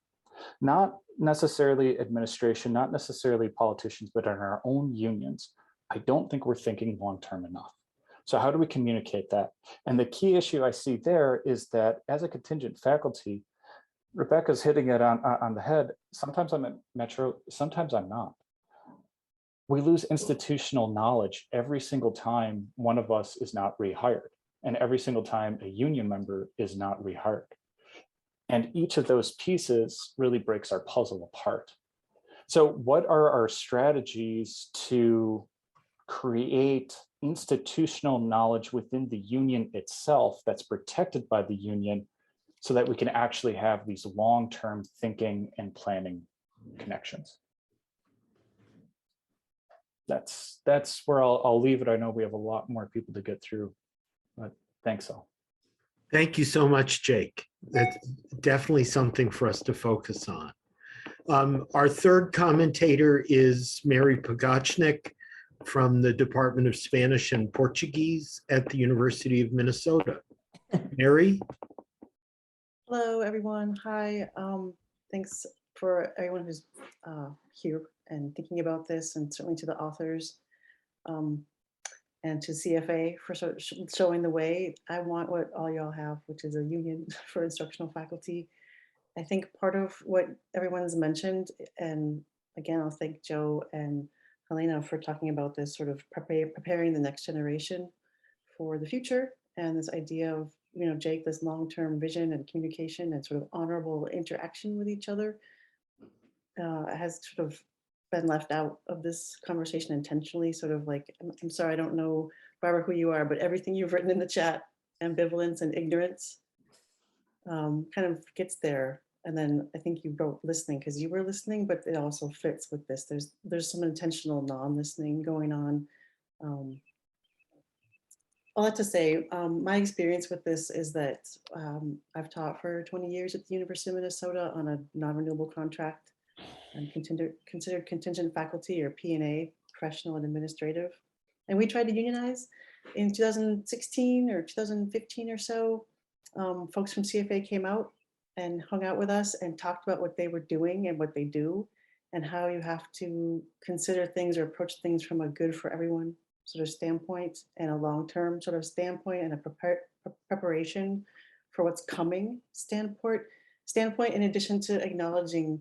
Not necessarily administration, not necessarily politicians, but in our own unions. I don't think we're thinking long-term enough. So how do we communicate that? And the key issue I see there is that as a contingent faculty, Rebecca's hitting it on the head. Sometimes I'm at Metro, sometimes I'm not. We lose institutional knowledge every single time one of us is not rehired, and every single time a union member is not rehired. And each of those pieces really breaks our puzzle apart. So what are our strategies to create institutional knowledge within the union itself that's protected by the union so that we can actually have these long-term thinking and planning connections? That's where I'll leave it. I know we have a lot more people to get through, but thanks all. Thank you so much, Jake. That's definitely something for us to focus on. Our third commentator is Mary Pogochnik from the Department of Spanish and Portuguese at the University of Minnesota. Mary? Hello, everyone. Hi. Thanks for everyone who's here and thinking about this, and certainly to the authors and to CFA for showing the way. I want what all y'all have, which is a union for instructional faculty. I think part of what everyone's mentioned, and again, I'll thank Joe and Helena for talking about this sort of preparing the next generation for the future, and this idea of, you know, Jake, this long-term vision and communication and sort of honorable interaction with each other has sort of been left out of this conversation intentionally. Sort of like, I'm sorry, I don't know, Barbara, who you are, but everything you've written in the chat, ambivalence and ignorance, kind of gets there. And then I think you wrote listening because you were listening, but it also fits with this. There's some intentional non-listening going on. All that to say, my experience with this is that I've taught for 20 years at the University of Minnesota on a non-renewable contract. I'm considered contingent faculty, or P&A, professional and administrative. And we tried to unionize, in 2016 or 2015 or so, folks from CFA came out and hung out with us and talked about what they were doing and what they do, and how you have to consider things or approach things from a good for everyone sort of standpoint, and a long-term sort of standpoint, and a preparation for what's coming standpoint, in addition to acknowledging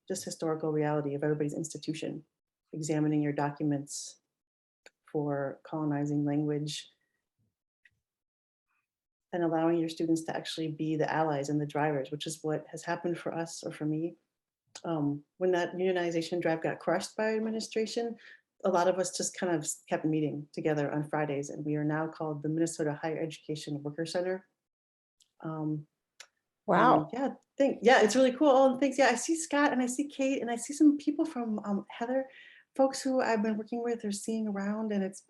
just historical reality of everybody's institution, examining your documents for colonizing language, and allowing your students to actually be the allies and the drivers, which is what has happened for us, or for me. When that unionization drive got crushed by administration, a lot of us just kind of kept meeting together on Fridays, and we are now called the Minnesota Higher Education Worker Center. Wow. Yeah, it's really cool. Oh, and thanks. Yeah, I see Scott and I see Kate and I see some people from Heather, folks who I've been working with or seeing around, and it's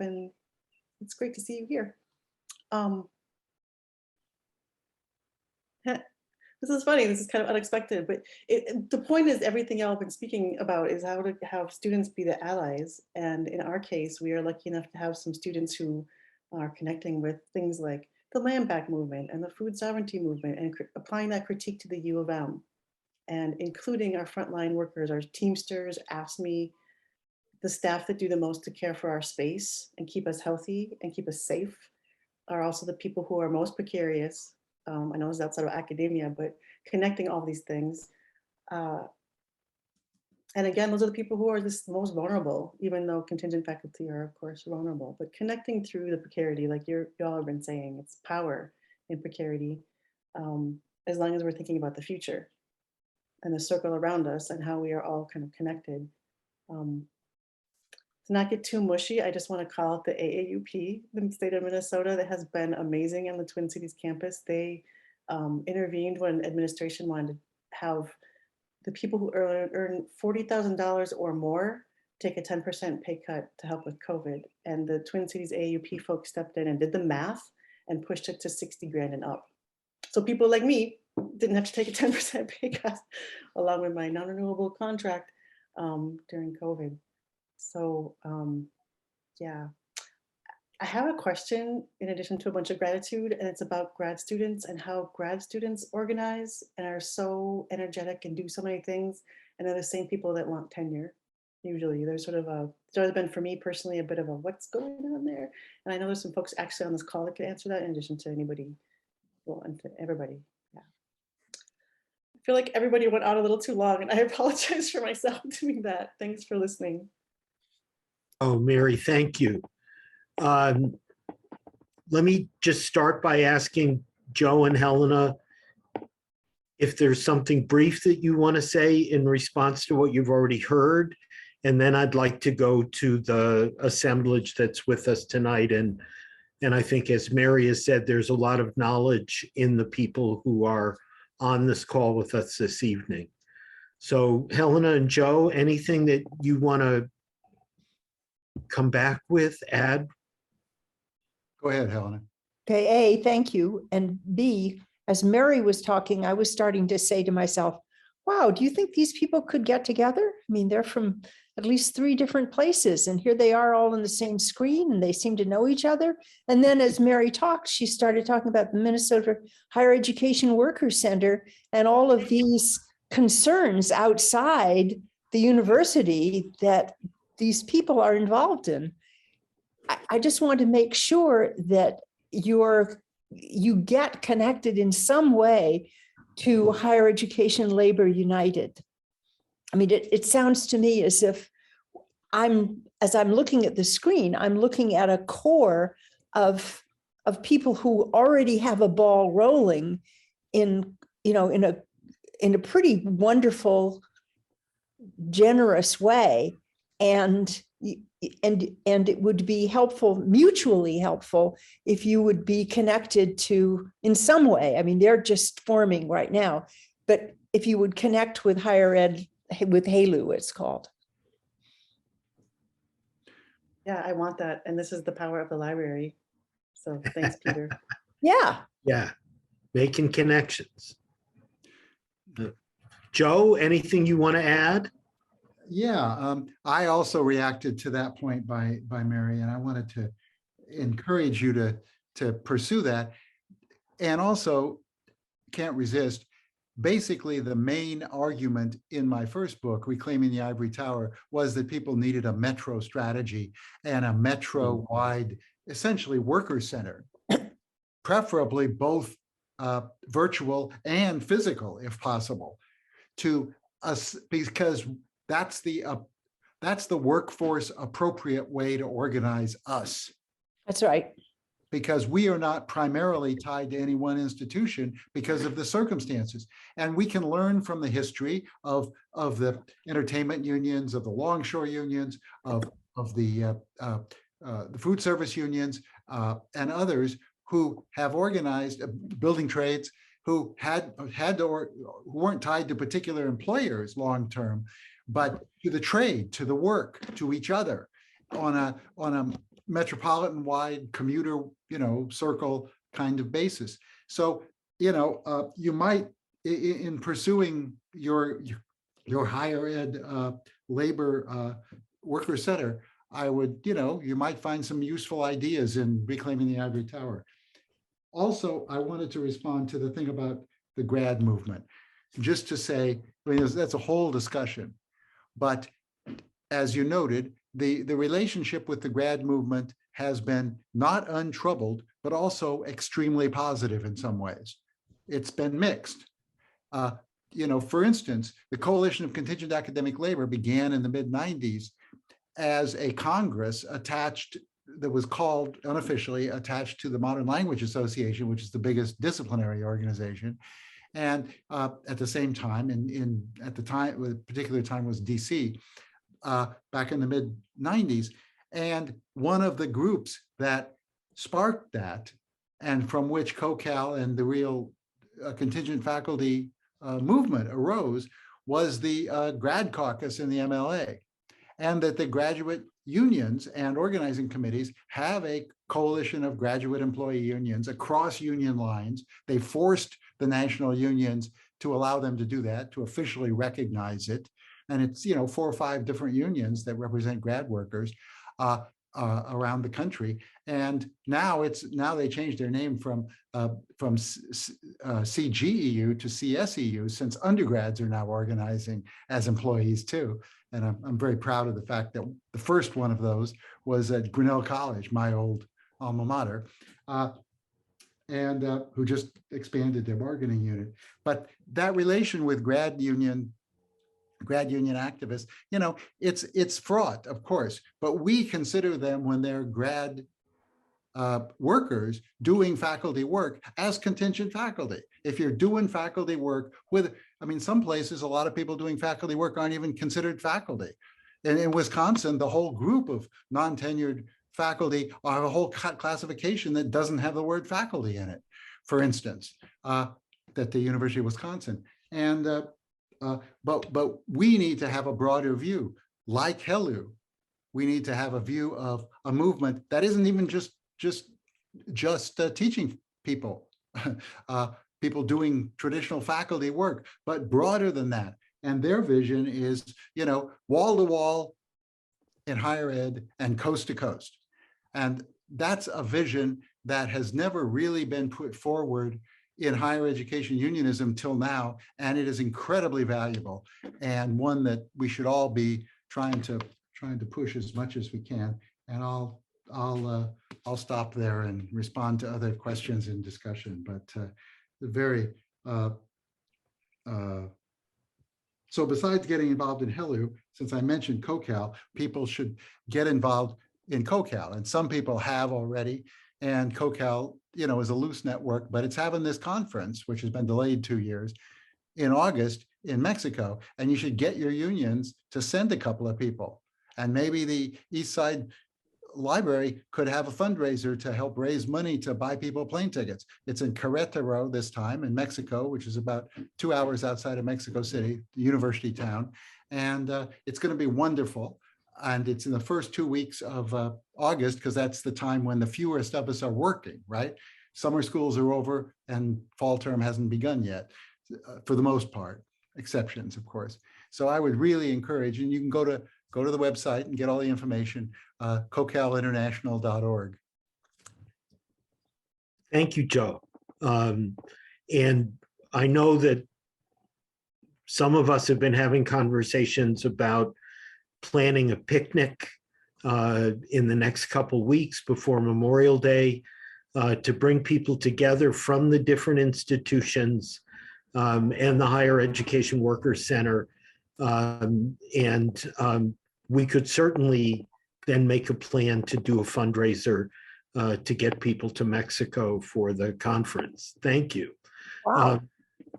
great to see you here. This is funny. This is kind of unexpected, but the point is, everything y'all have been speaking about is how to have students be the allies. And in our case, we are lucky enough to have some students who are connecting with things like the land back movement and the food sovereignty movement, and applying that critique to the U of M, and including our frontline workers, our Teamsters, AFSCME, the staff that do the most to care for our space and keep us healthy and keep us safe, are also the people who are most precarious. I know it's outside of academia, but connecting all these things. And again, those are the people who are the most vulnerable, even though contingent faculty are, of course, vulnerable. But connecting through the precarity, like y'all have been saying, it's power in precarity, as long as we're thinking about the future and the circle around us and how we are all kind of connected. To not get too mushy, I just want to call out the AAUP, the state of Minnesota, that has been amazing on the Twin Cities campus. They intervened when administration wanted to have the people who earn $40,000 or more take a 10% pay cut to help with COVID. And the Twin Cities AAUP folks stepped in and did the math and pushed it to 60 grand and up. So people like me didn't have to take a 10% pay cut along with my non-renewable contract during COVID. So yeah, I have a question in addition to a bunch of gratitude, and it's about grad students and how grad students organize and are so energetic and do so many things. And they're the same people that want tenure. Usually there's sort of it's always been for me personally a bit of a what's going on there. And I know there's some folks actually on this call that could answer that in addition to anybody, well, and to everybody. Yeah. I feel like everybody went on a little too long, and I apologize for myself doing that. Thanks for listening. Oh, Mary, thank you. Let me just start by asking Joe and Helena if there's something brief that you want to say in response to what you've already heard. And then I'd like to go to the assemblage that's with us tonight. And I think, as Mary has said, there's a lot of knowledge in the people who are on this call with us this evening. So Helena and Joe, anything that you want to come back with, add? Go ahead, Helena. Okay, A, thank you. And B, as Mary was talking, I was starting to say to myself, wow, do you think these people could get together? I mean, they're from at least 3 different places, and here they are all on the same screen, and they seem to know each other. And then as Mary talked, she started talking about the Minnesota Higher Education Workers Center and all of these concerns outside the university that these people are involved in. I just want to make sure that you get connected in some way to Higher Education Labor United. I mean, it sounds to me as if as I'm looking at the screen, I'm looking at a core of people who already have a ball rolling in a pretty wonderful, generous way. And it would be helpful, mutually helpful, if you would be connected to in some way. I mean, they're just forming right now, but if you would connect with higher ed, with HALU, it's called. Yeah, I want that. And this is the power of the library. So thanks, Peter. Yeah. Yeah, making connections. Joe, anything you want to add? Yeah, I also reacted to that point by Mary, and I wanted to encourage you to pursue that. And also, can't resist, basically the main argument in my first book, Reclaiming the Ivory Tower, was that people needed a metro strategy and a metro-wide, essentially worker center, preferably both virtual and physical, if possible, to us, because that's the workforce appropriate way to organize us. That's right. Because we are not primarily tied to any one institution because of the circumstances. And we can learn from the history of the entertainment unions, of the longshore unions, of the food service unions, and others who have organized building trades, who who weren't tied to particular employers long-term, but to the trade, to the work, to each other on a metropolitan-wide commuter, circle kind of basis. So, you might, in pursuing your higher ed labor worker center, I would, you might find some useful ideas in Reclaiming the Ivory Tower. Also, I wanted to respond to the thing about the grad movement, just to say, that's a whole discussion, but as you noted, the relationship with the grad movement has been not untroubled, but also extremely positive in some ways. It's been mixed. For instance, the Coalition of Contingent Academic Labor began in the mid-90s as a Congress that was called unofficially attached to the Modern Language Association, which is the biggest disciplinary organization. And at the same time, at the time, the particular time was DC, back in the mid-90s. And one of the groups that sparked that, and from which CoCal and the real contingent faculty movement arose, was the grad caucus in the MLA. And that the graduate unions and organizing committees have a coalition of graduate employee unions across union lines. They forced the national unions to allow them to do that, to officially recognize it. And it's 4 or 5 different unions that represent grad workers around the country. And now they changed their name from CGEU to CSEU, since undergrads are now organizing as employees too. And I'm very proud of the fact that the first one of those was at Grinnell College, my old alma mater, and who just expanded their bargaining unit. But that relation with grad union activists, it's fraught, of course, but we consider them, when they're grad workers doing faculty work, as contingent faculty. If you're doing faculty work some places, a lot of people doing faculty work aren't even considered faculty. And in Wisconsin, the whole group of non-tenured faculty have a whole classification that doesn't have the word faculty in it, for instance, that the University of Wisconsin. And but we need to have a broader view, like HELU. We need to have a view of a movement that isn't even just teaching people, people doing traditional faculty work, but broader than that. And their vision is, wall to wall in higher ed and coast to coast. And that's a vision that has never really been put forward in higher education unionism till now, and it is incredibly valuable, and one that we should all be trying to push as much as we can. And I'll stop there and respond to other questions in discussion. But so besides getting involved in HELU, since I mentioned CoCal, people should get involved in CoCal, and some people have already. And CoCal, is a loose network, but it's having this conference, which has been delayed 2 years, in August in Mexico. And you should get your unions to send a couple of people. And maybe the East Side Library could have a fundraiser to help raise money to buy people plane tickets. It's in Querétaro this time in Mexico, which is about 2 hours outside of Mexico City, the university town. And it's going to be wonderful. And it's in the first 2 weeks of August, because that's the time when the fewest of us are working, right? Summer schools are over and fall term hasn't begun yet, for the most part. exceptions, of course. So I would really encourage, and you can go to the website and get all the information, cocalinternational.org. Thank you, Joe. And I know that some of us have been having conversations about planning a picnic in the next couple weeks before Memorial Day to bring people together from the different institutions and the Higher Education Workers Center. We could certainly then make a plan to do a fundraiser to get people to Mexico for the conference. Thank you. Wow.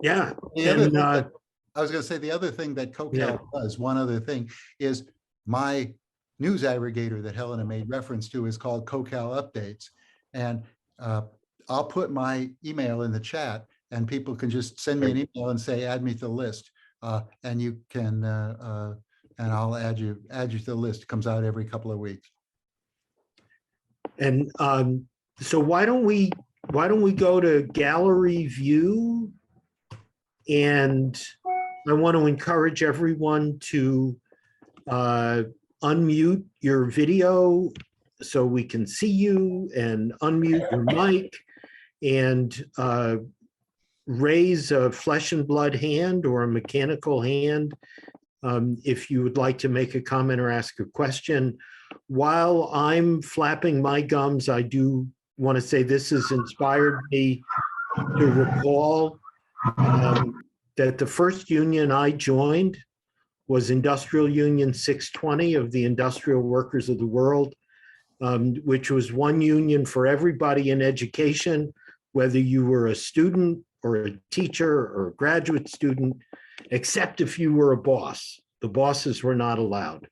Yeah. The other And, thing that, I was going to say, the other thing that CoCal does, one other thing, is my news aggregator that Helena made reference to is called CoCal Updates. And I'll put my email in the chat, and people can just send me an email and say, add me to the list. And you can, and I'll add you to the list. It comes out every couple of weeks. And so why don't we go to gallery view? And I want to encourage everyone to unmute your video so we can see you, and unmute your mic, and raise a flesh and blood hand or a mechanical hand if you would like to make a comment or ask a question. While I'm flapping my gums, I do want to say this has inspired me to recall that the first union I joined was Industrial Union 620 of the Industrial Workers of the World, which was one union for everybody in education, whether you were a student or a teacher or a graduate student, except if you were a boss. The bosses were not allowed.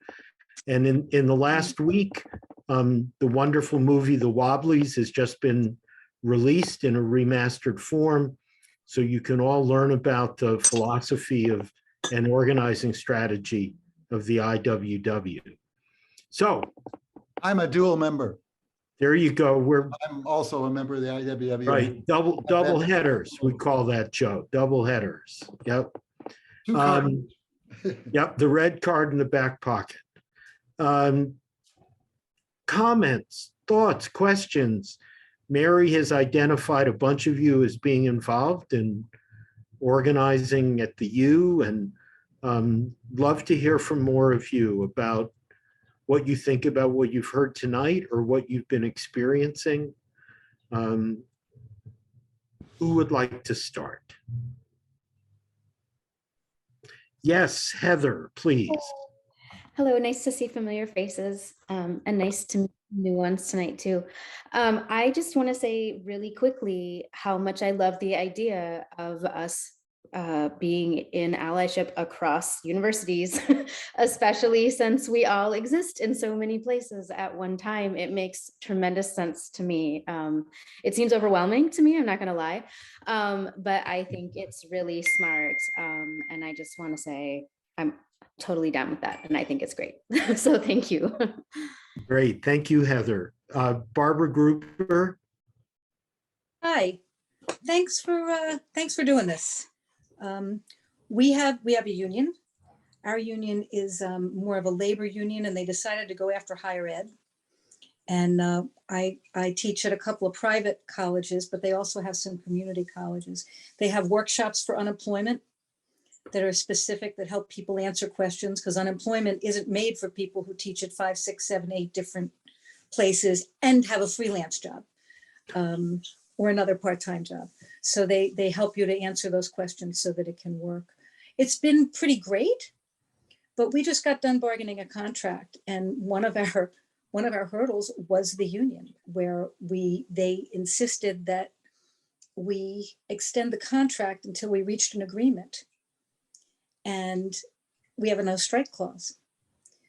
And in the last week, the wonderful movie The Wobblies has just been released in a remastered form, so you can all learn about the philosophy of and organizing strategy of the IWW. So I'm a dual member. there you go. I'm also a member of the IWW. Right, double headers, we call that, Joe, double headers. Yep. Yep, the red card in the back pocket. Comments, thoughts, questions. Mary has identified a bunch of you as being involved in organizing at the U, and love to hear from more of you about what you think about what you've heard tonight or what you've been experiencing. Who would like to start? Yes, Heather, please. Hello, nice to see familiar faces, and nice to meet new ones tonight too. I just want to say really quickly how much I love the idea of us being in allyship across universities, especially since we all exist in so many places at one time. It makes tremendous sense to me. It seems overwhelming to me, I'm not going to lie, but I think it's really smart. And I just want to say I'm totally down with that, and I think it's great. So thank you. Great, thank you, Heather. Barbara Gruber. Hi, thanks for doing this. We have a union. Our union is more of a labor union, and they decided to go after higher ed. And I teach at a couple of private colleges, but they also have some community colleges. They have workshops for unemployment that are specific, that help people answer questions, because unemployment isn't made for people who teach at 5, 6, 7, 8 different places and have a freelance job or another part-time job. So they help you to answer those questions so that it can work. It's been pretty great, but we just got done bargaining a contract, and one of our hurdles was the union, where they insisted that we extend the contract until we reached an agreement. And we have a no strike clause.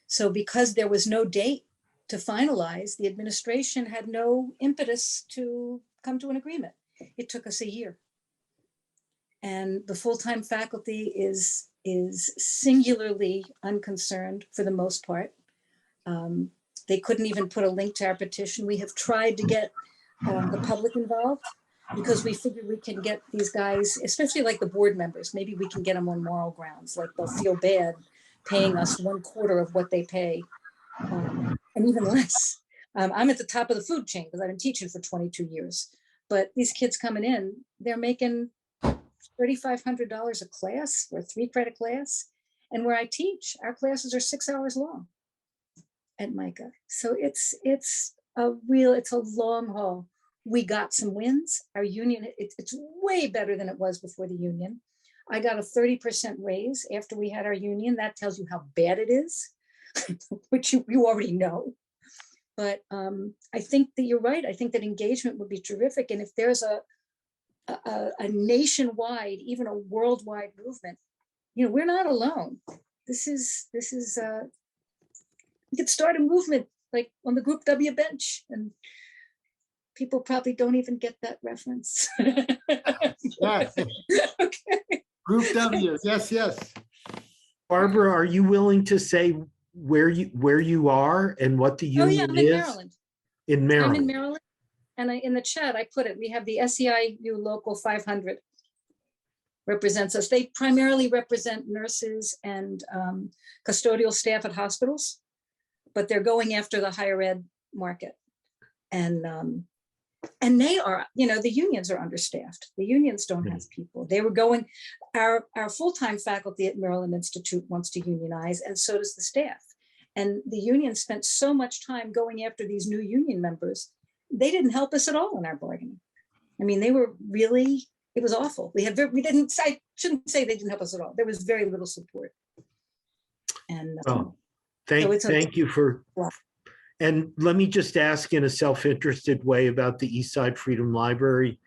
So because there was no date to finalize, the administration had no impetus to come to an agreement. It took us a year. And the full-time faculty is singularly unconcerned for the most part. They couldn't even put a link to our petition. We have tried to get the public involved, because we figure we can get these guys, especially like the board members, maybe we can get them on moral grounds, like they'll feel bad paying us 1/4 of what they pay, and even less. I'm at the top of the food chain because I've been teaching for 22 years. But these kids coming in, they're making $3,500 a class for a 3-credit class. And where I teach, our classes are 6 hours long at Micah. So it's a long haul. We got some wins. Our union, it's way better than it was before the union. I got a 30% raise after we had our union. That tells you how bad it is, which you already know. But I think that you're right. I think that engagement would be terrific. And if there's a nationwide, even a worldwide movement, we're not alone. This is we could start a movement like on the Group W bench, and people probably don't even get that reference. Yes. Okay. Group W, yes. Barbara, are you willing to say where you are and what the Oh yeah, union I'm in is? Maryland. In Maryland. I'm in Maryland, and in the chat I put it. We have the SEIU Local 500 represents us. They primarily represent nurses and custodial staff at hospitals, but they're going after the higher ed market. And they are, the unions are understaffed. The unions don't have people. They were going, our full-time faculty at Maryland Institute wants to unionize, and so does the staff. And the union spent so much time going after these new union members. They didn't help us at all in our bargaining. I mean, they were really, it was awful. I shouldn't say they didn't help us at all. There was very little support. And thank you for, and let me just ask in a self-interested way about the Eastside Freedom Library.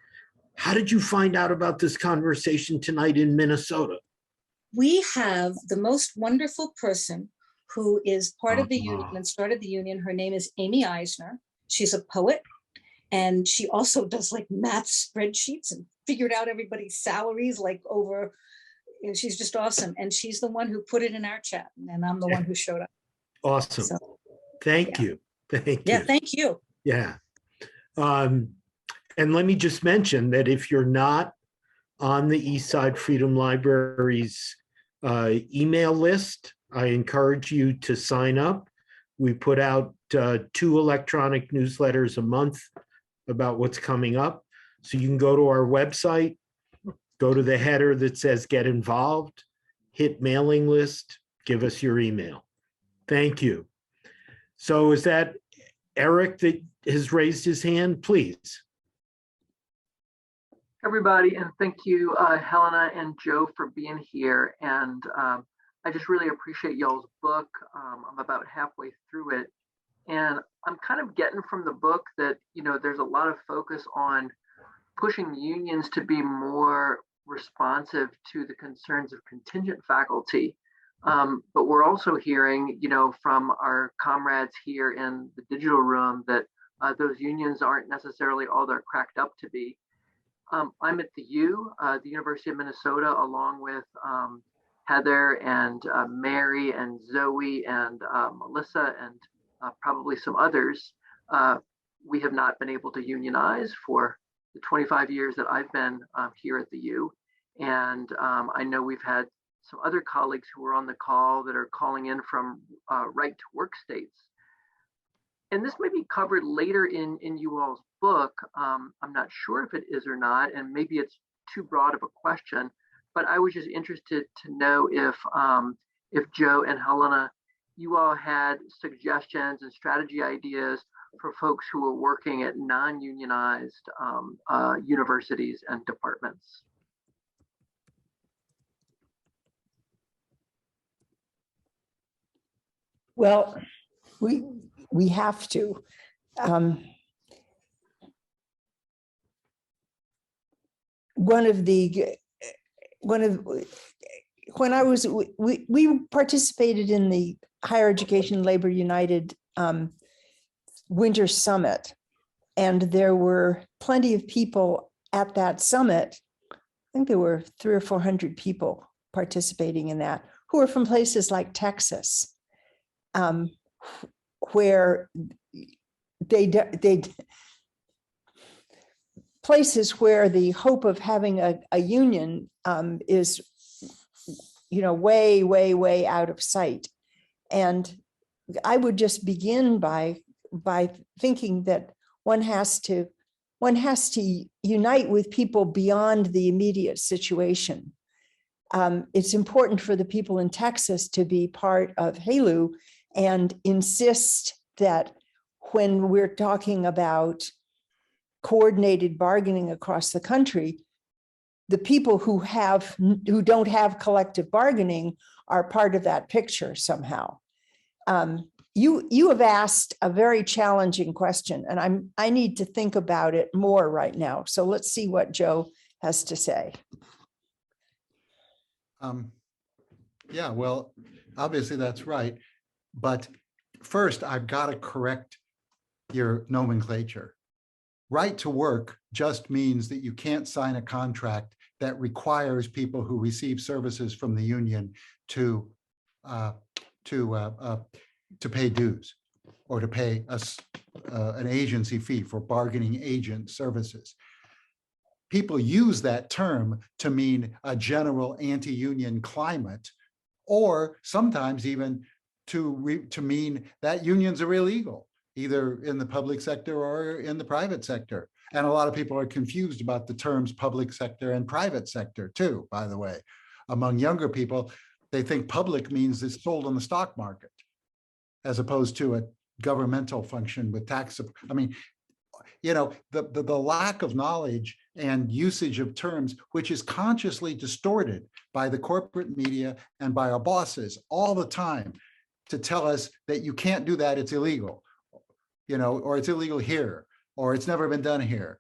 How did you find out about this conversation tonight in Minnesota? We have the most wonderful person who is part of the union and started the union. Her name is Amy Eisner. She's a poet, and she also does like math spreadsheets and figured out everybody's salaries like over, she's just awesome. And she's the one who put it in our chat, and I'm the one who showed up. Awesome. So, Thank you. Yeah, thank you. Yeah. And let me just mention that if you're not on the Eastside Freedom Library's email list, I encourage you to sign up. We put out 2 electronic newsletters a month about what's coming up. So you can go to our website, go to the header that says get involved, hit mailing list, give us your email. Thank you. So is that Eric that has raised his hand? Please. Everybody, and thank you, Helena and Joe, for being here. And I just really appreciate y'all's book. I'm about halfway through it, and I'm kind of getting from the book that, there's a lot of focus on pushing unions to be more responsive to the concerns of contingent faculty. But we're also hearing, from our comrades here in the digital room that those unions aren't necessarily all they're cracked up to be. I'm at the University of Minnesota, along with Heather and Mary and Zoe and Melissa and probably some others. We have not been able to unionize for the 25 years that I've been here at the U. And I know we've had some other colleagues who are on the call that are calling in from right to work states. And this may be covered later in you all's book. I'm not sure if it is or not, and maybe it's too broad of a question, but I was just interested to know if Joe and Helena, you all had suggestions and strategy ideas for folks who are working at non-unionized universities and departments. Well, we have to. We participated in the Higher Education Labor United Winter Summit, and there were plenty of people at that summit. I think there were 300 or 400 people participating in that who were from places like Texas, where places where the hope of having a union is, way, way, way out of sight. And I would just begin by thinking that one has to unite with people beyond the immediate situation. It's important for the people in Texas to be part of HALU and insist that when we're talking about coordinated bargaining across the country, the people who don't have collective bargaining are part of that picture somehow. You have asked a very challenging question, and I need to think about it more right now. So let's see what Joe has to say. Yeah, well, obviously that's right. But first, I've got to correct your nomenclature. Right to work just means that you can't sign a contract that requires people who receive services from the union to pay dues or to pay an agency fee for bargaining agent services. People use that term to mean a general anti-union climate, or sometimes even to mean that unions are illegal, either in the public sector or in the private sector. And a lot of people are confused about the terms public sector and private sector too, by the way. Among younger people, they think public means it's sold on the stock market, as opposed to a governmental function with tax. I mean, the lack of knowledge and usage of terms, which is consciously distorted by the corporate media and by our bosses all the time to tell us that you can't do that, it's illegal, or it's illegal here, or it's never been done here.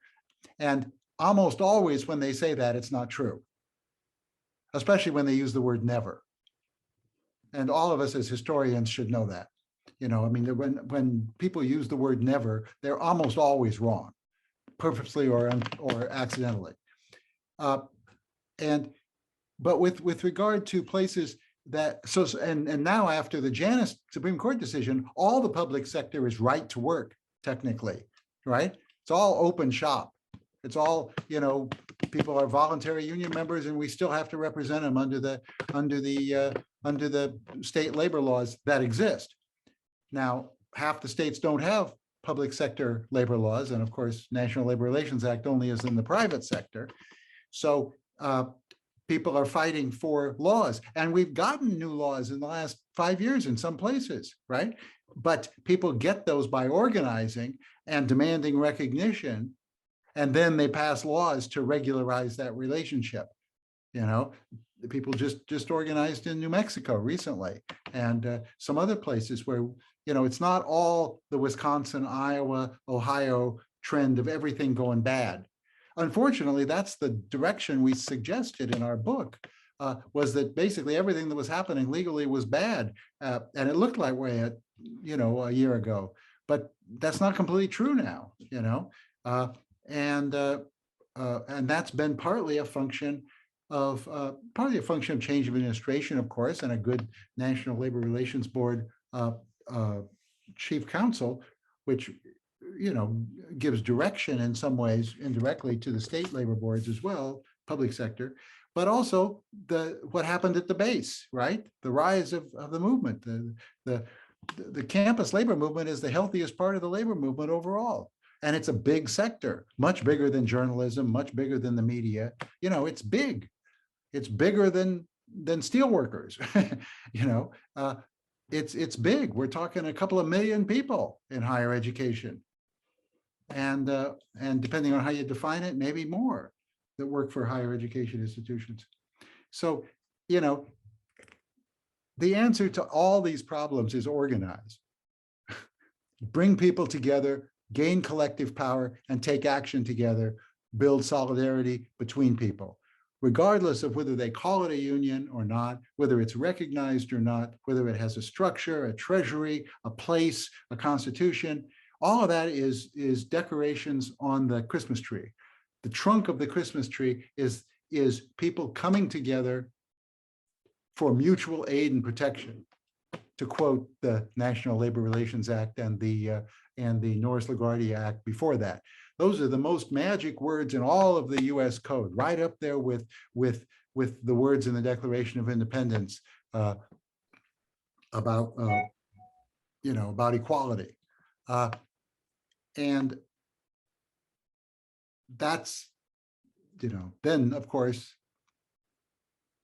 And almost always when they say that, it's not true, especially when they use the word never. And all of us as historians should know that. When people use the word never, they're almost always wrong, purposely or accidentally. But with regard to places that, and now after the Janus Supreme Court decision, all the public sector is right to work, technically, right? It's all open shop. It's all, people are voluntary union members, and we still have to represent them under the state labor laws that exist. Now, half the states don't have public sector labor laws, and of course, National Labor Relations Act only is in the private sector. So people are fighting for laws, and we've gotten new laws in the last 5 years in some places, right? But people get those by organizing and demanding recognition, and then they pass laws to regularize that relationship. The people just organized in New Mexico recently, and some other places where, it's not all the Wisconsin, Iowa, Ohio trend of everything going bad. Unfortunately, that's the direction we suggested in our book, was that basically everything that was happening legally was bad. And it looked like way a year ago, but that's not completely true now, and that's been partly a function of change of administration, of course, and a good National Labor Relations Board chief counsel, which gives direction in some ways indirectly to the state labor boards as well, public sector, but also what happened at the base, right? The rise of the movement. The campus labor movement is the healthiest part of the labor movement overall. And it's a big sector, much bigger than journalism, much bigger than the media. It's big. It's bigger than steelworkers. It's big. We're talking a couple of million people in higher education, and depending on how you define it, maybe more that work for higher education institutions. So, the answer to all these problems is organize. Bring people together, gain collective power, and take action together, build solidarity between people, regardless of whether they call it a union or not, whether it's recognized or not, whether it has a structure, a treasury, a place, a constitution. All of that is decorations on the Christmas tree. The trunk of the Christmas tree is people coming together for mutual aid and protection, to quote the National Labor Relations Act and the Norris-LaGuardia Act before that. Those are the most magic words in all of the US code, right up there with the words in the Declaration of Independence about about equality. And that's, then of course,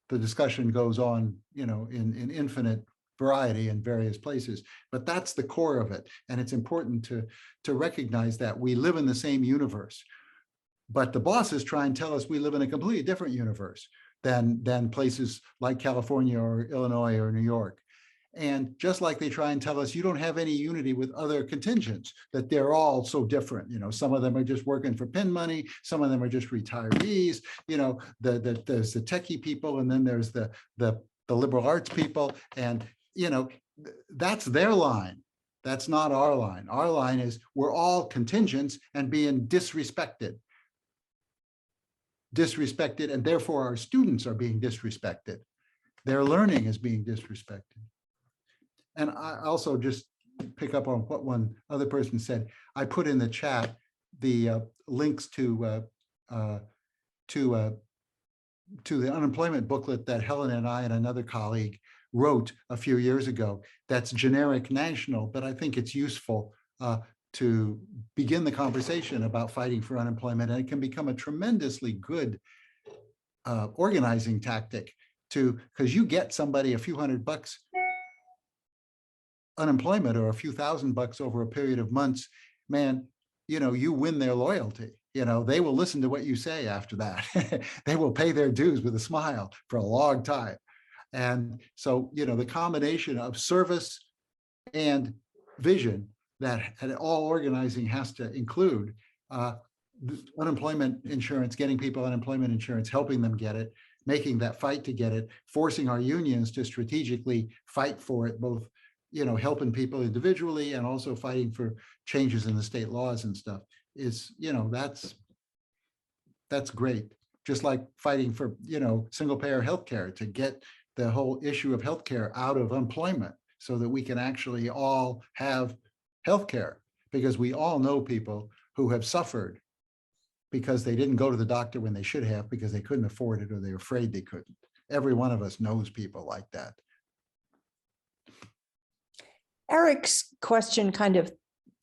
the discussion goes on, in infinite variety in various places, but that's the core of it. And it's important to recognize that we live in the same universe, but the bosses try and tell us we live in a completely different universe than places like California or Illinois or New York. And just like they try and tell us you don't have any unity with other contingents, that they're all so different. Some of them are just working for pin money, some of them are just retirees, there's the techie people, and then there's the liberal arts people, and that's their line. That's not our line. Our line is we're all contingents and being disrespected, and therefore our students are being disrespected. Their learning is being disrespected. And I also just pick up on what one other person said. I put in the chat the links to the unemployment booklet that Helen and I and another colleague wrote a few years ago. That's generic national, but I think it's useful to begin the conversation about fighting for unemployment, and it can become a tremendously good organizing tactic because you get somebody a few $100 unemployment or a few $1,000 over a period of months, man, you win their loyalty. They will listen to what you say after that. They will pay their dues with a smile for a long time. And so, the combination of service and vision that all organizing has to include, unemployment insurance, getting people unemployment insurance, helping them get it, making that fight to get it, forcing our unions to strategically fight for it, both helping people individually and also fighting for changes in the state laws and stuff is, that's great. Just like fighting for, single payer healthcare to get the whole issue of healthcare out of employment so that we can actually all have healthcare, because we all know people who have suffered because they didn't go to the doctor when they should have because they couldn't afford it or they were afraid they couldn't. Every one of us knows people like that. Eric's question kind of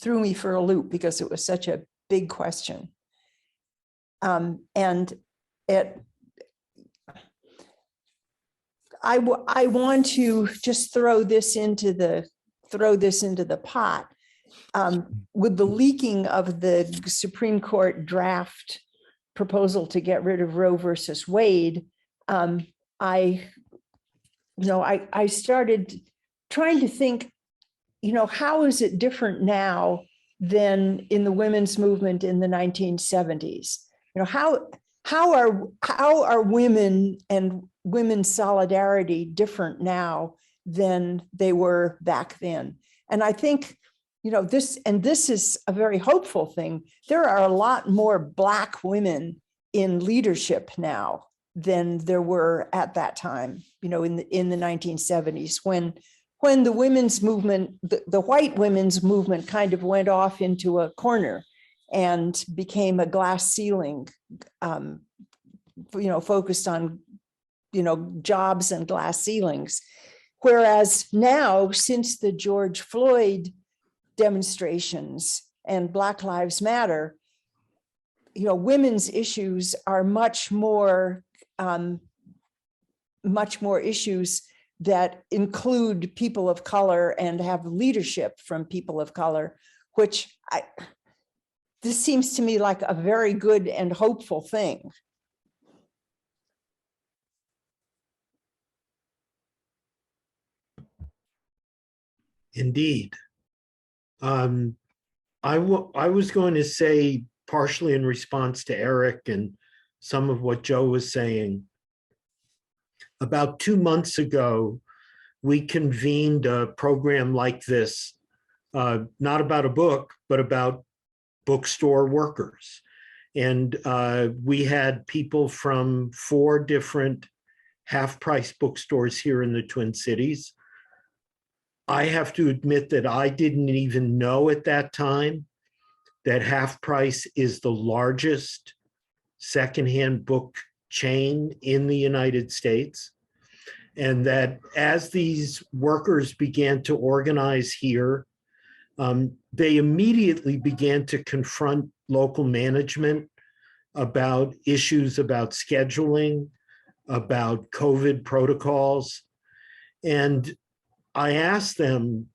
threw me for a loop because it was such a big question. I want to just throw this into the pot. With the leaking of the Supreme Court draft proposal to get rid of Roe versus Wade, I started trying to think, how is it different now than in the women's movement in the 1970s? How are women and women's solidarity different now than they were back then? And I think, this is a very hopeful thing. There are a lot more Black women in leadership now than there were at that time, in the 1970s, when the women's movement, the white women's movement kind of went off into a corner and became a glass ceiling, focused on, jobs and glass ceilings. Whereas now, since the George Floyd demonstrations and Black Lives Matter, women's issues are much more issues that include people of color and have leadership from people of color, which this seems to me like a very good and hopeful thing. Indeed. I was going to say, partially in response to Eric and some of what Joe was saying, about 2 months ago, we convened a program like this, not about a book, but about bookstore workers. And we had people from 4 different half-price bookstores here in the Twin Cities. I have to admit that I didn't even know at that time that Half Price is the largest secondhand book chain in the United States, and that as these workers began to organize here, they immediately began to confront local management about issues about scheduling, about COVID protocols. And I asked them,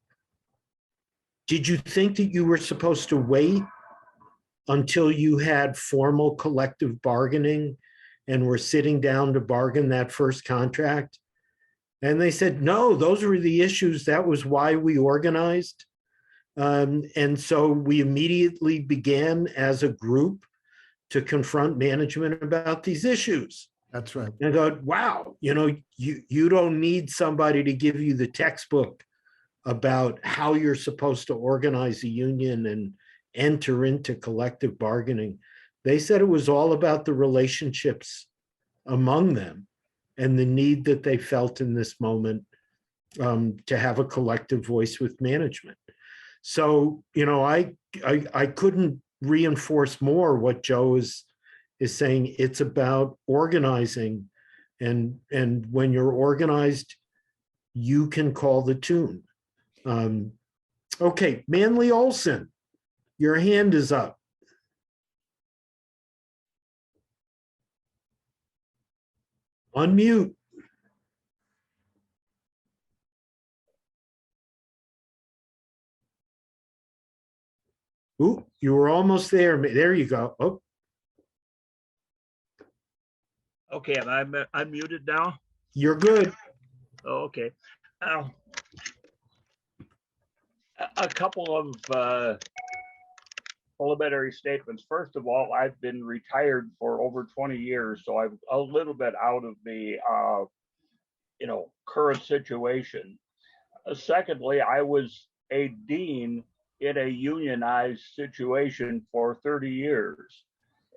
did you think that you were supposed to wait until you had formal collective bargaining and were sitting down to bargain that first contract? And they said, no, those were the issues. That was why we organized. And so we immediately began as a group to confront management about these issues. That's right. And I go, wow, you don't need somebody to give you the textbook about how you're supposed to organize a union and enter into collective bargaining. They said it was all about the relationships among them and the need that they felt in this moment to have a collective voice with management. So, I couldn't reinforce more what Joe is saying. It's about organizing, and when you're organized, you can call the tune. Okay, Manly Olson, your hand is up. Unmute. Ooh, you were almost there. There you go. Oh. Okay, am I muted now? You're good. Oh, okay. A couple of preliminary statements. First of all, I've been retired for over 20 years, so I'm a little bit out of the current situation. Secondly, I was a dean in a unionized situation for 30 years.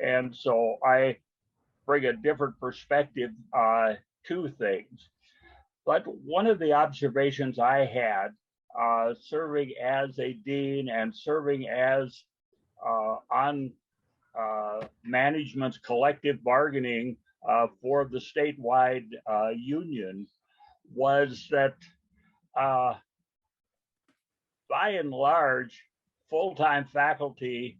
And so I bring a different perspective to things. But one of the observations I had serving as a dean and serving as on management's collective bargaining for the statewide union was that by and large, full-time faculty,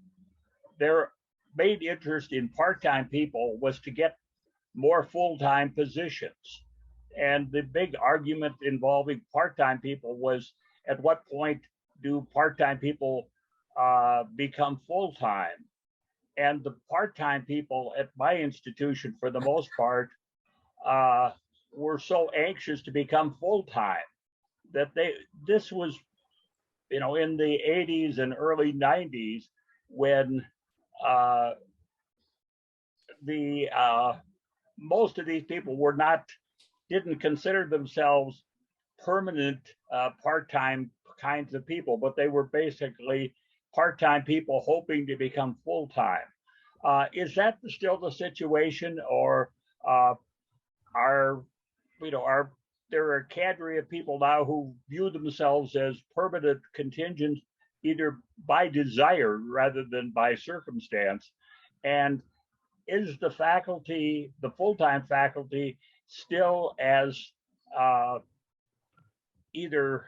their main interest in part-time people was to get more full-time positions. And the big argument involving part-time people was, at what point do part-time people become full-time? And the part-time people at my institution, for the most part, were so anxious to become full-time that this was, in the 80s and early 90s, when most of these people didn't consider themselves permanent part-time kinds of people, but they were basically part-time people hoping to become full-time. Is that still the situation, or are there a cadre of people now who view themselves as permanent contingents, either by desire rather than by circumstance? And is the faculty, the full-time faculty, still as either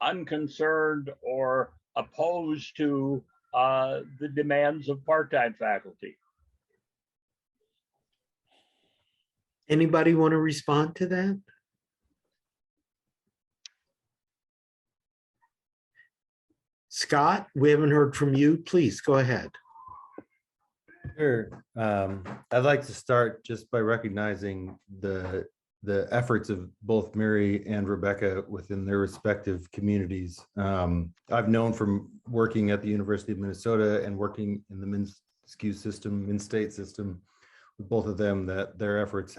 unconcerned or opposed to the demands of part-time faculty? Anybody want to respond to that? Scott, we haven't heard from you. Please go ahead. Sure. I'd like to start just by recognizing the efforts of both Mary and Rebecca within their respective communities. I've known from working at the University of Minnesota and working in the MnState system with both of them, that their efforts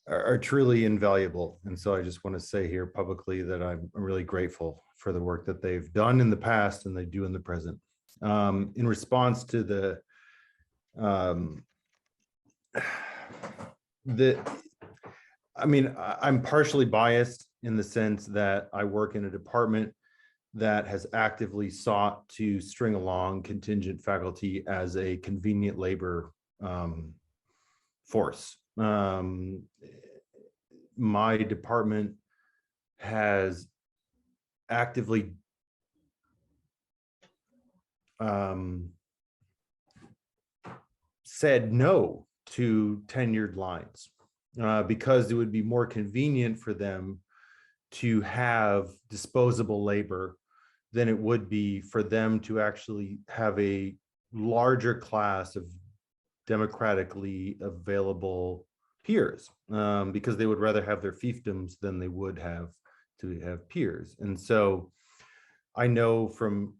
are truly invaluable. And so I just want to say here publicly that I'm really grateful for the work that they've done in the past and they do in the present. In response to I'm partially biased in the sense that I work in a department that has actively sought to string along contingent faculty as a convenient labor force. My department has actively said no to tenured lines because it would be more convenient for them to have disposable labor than it would be for them to actually have a larger class of democratically available peers, because they would rather have their fiefdoms than they would have to have peers. And so I know from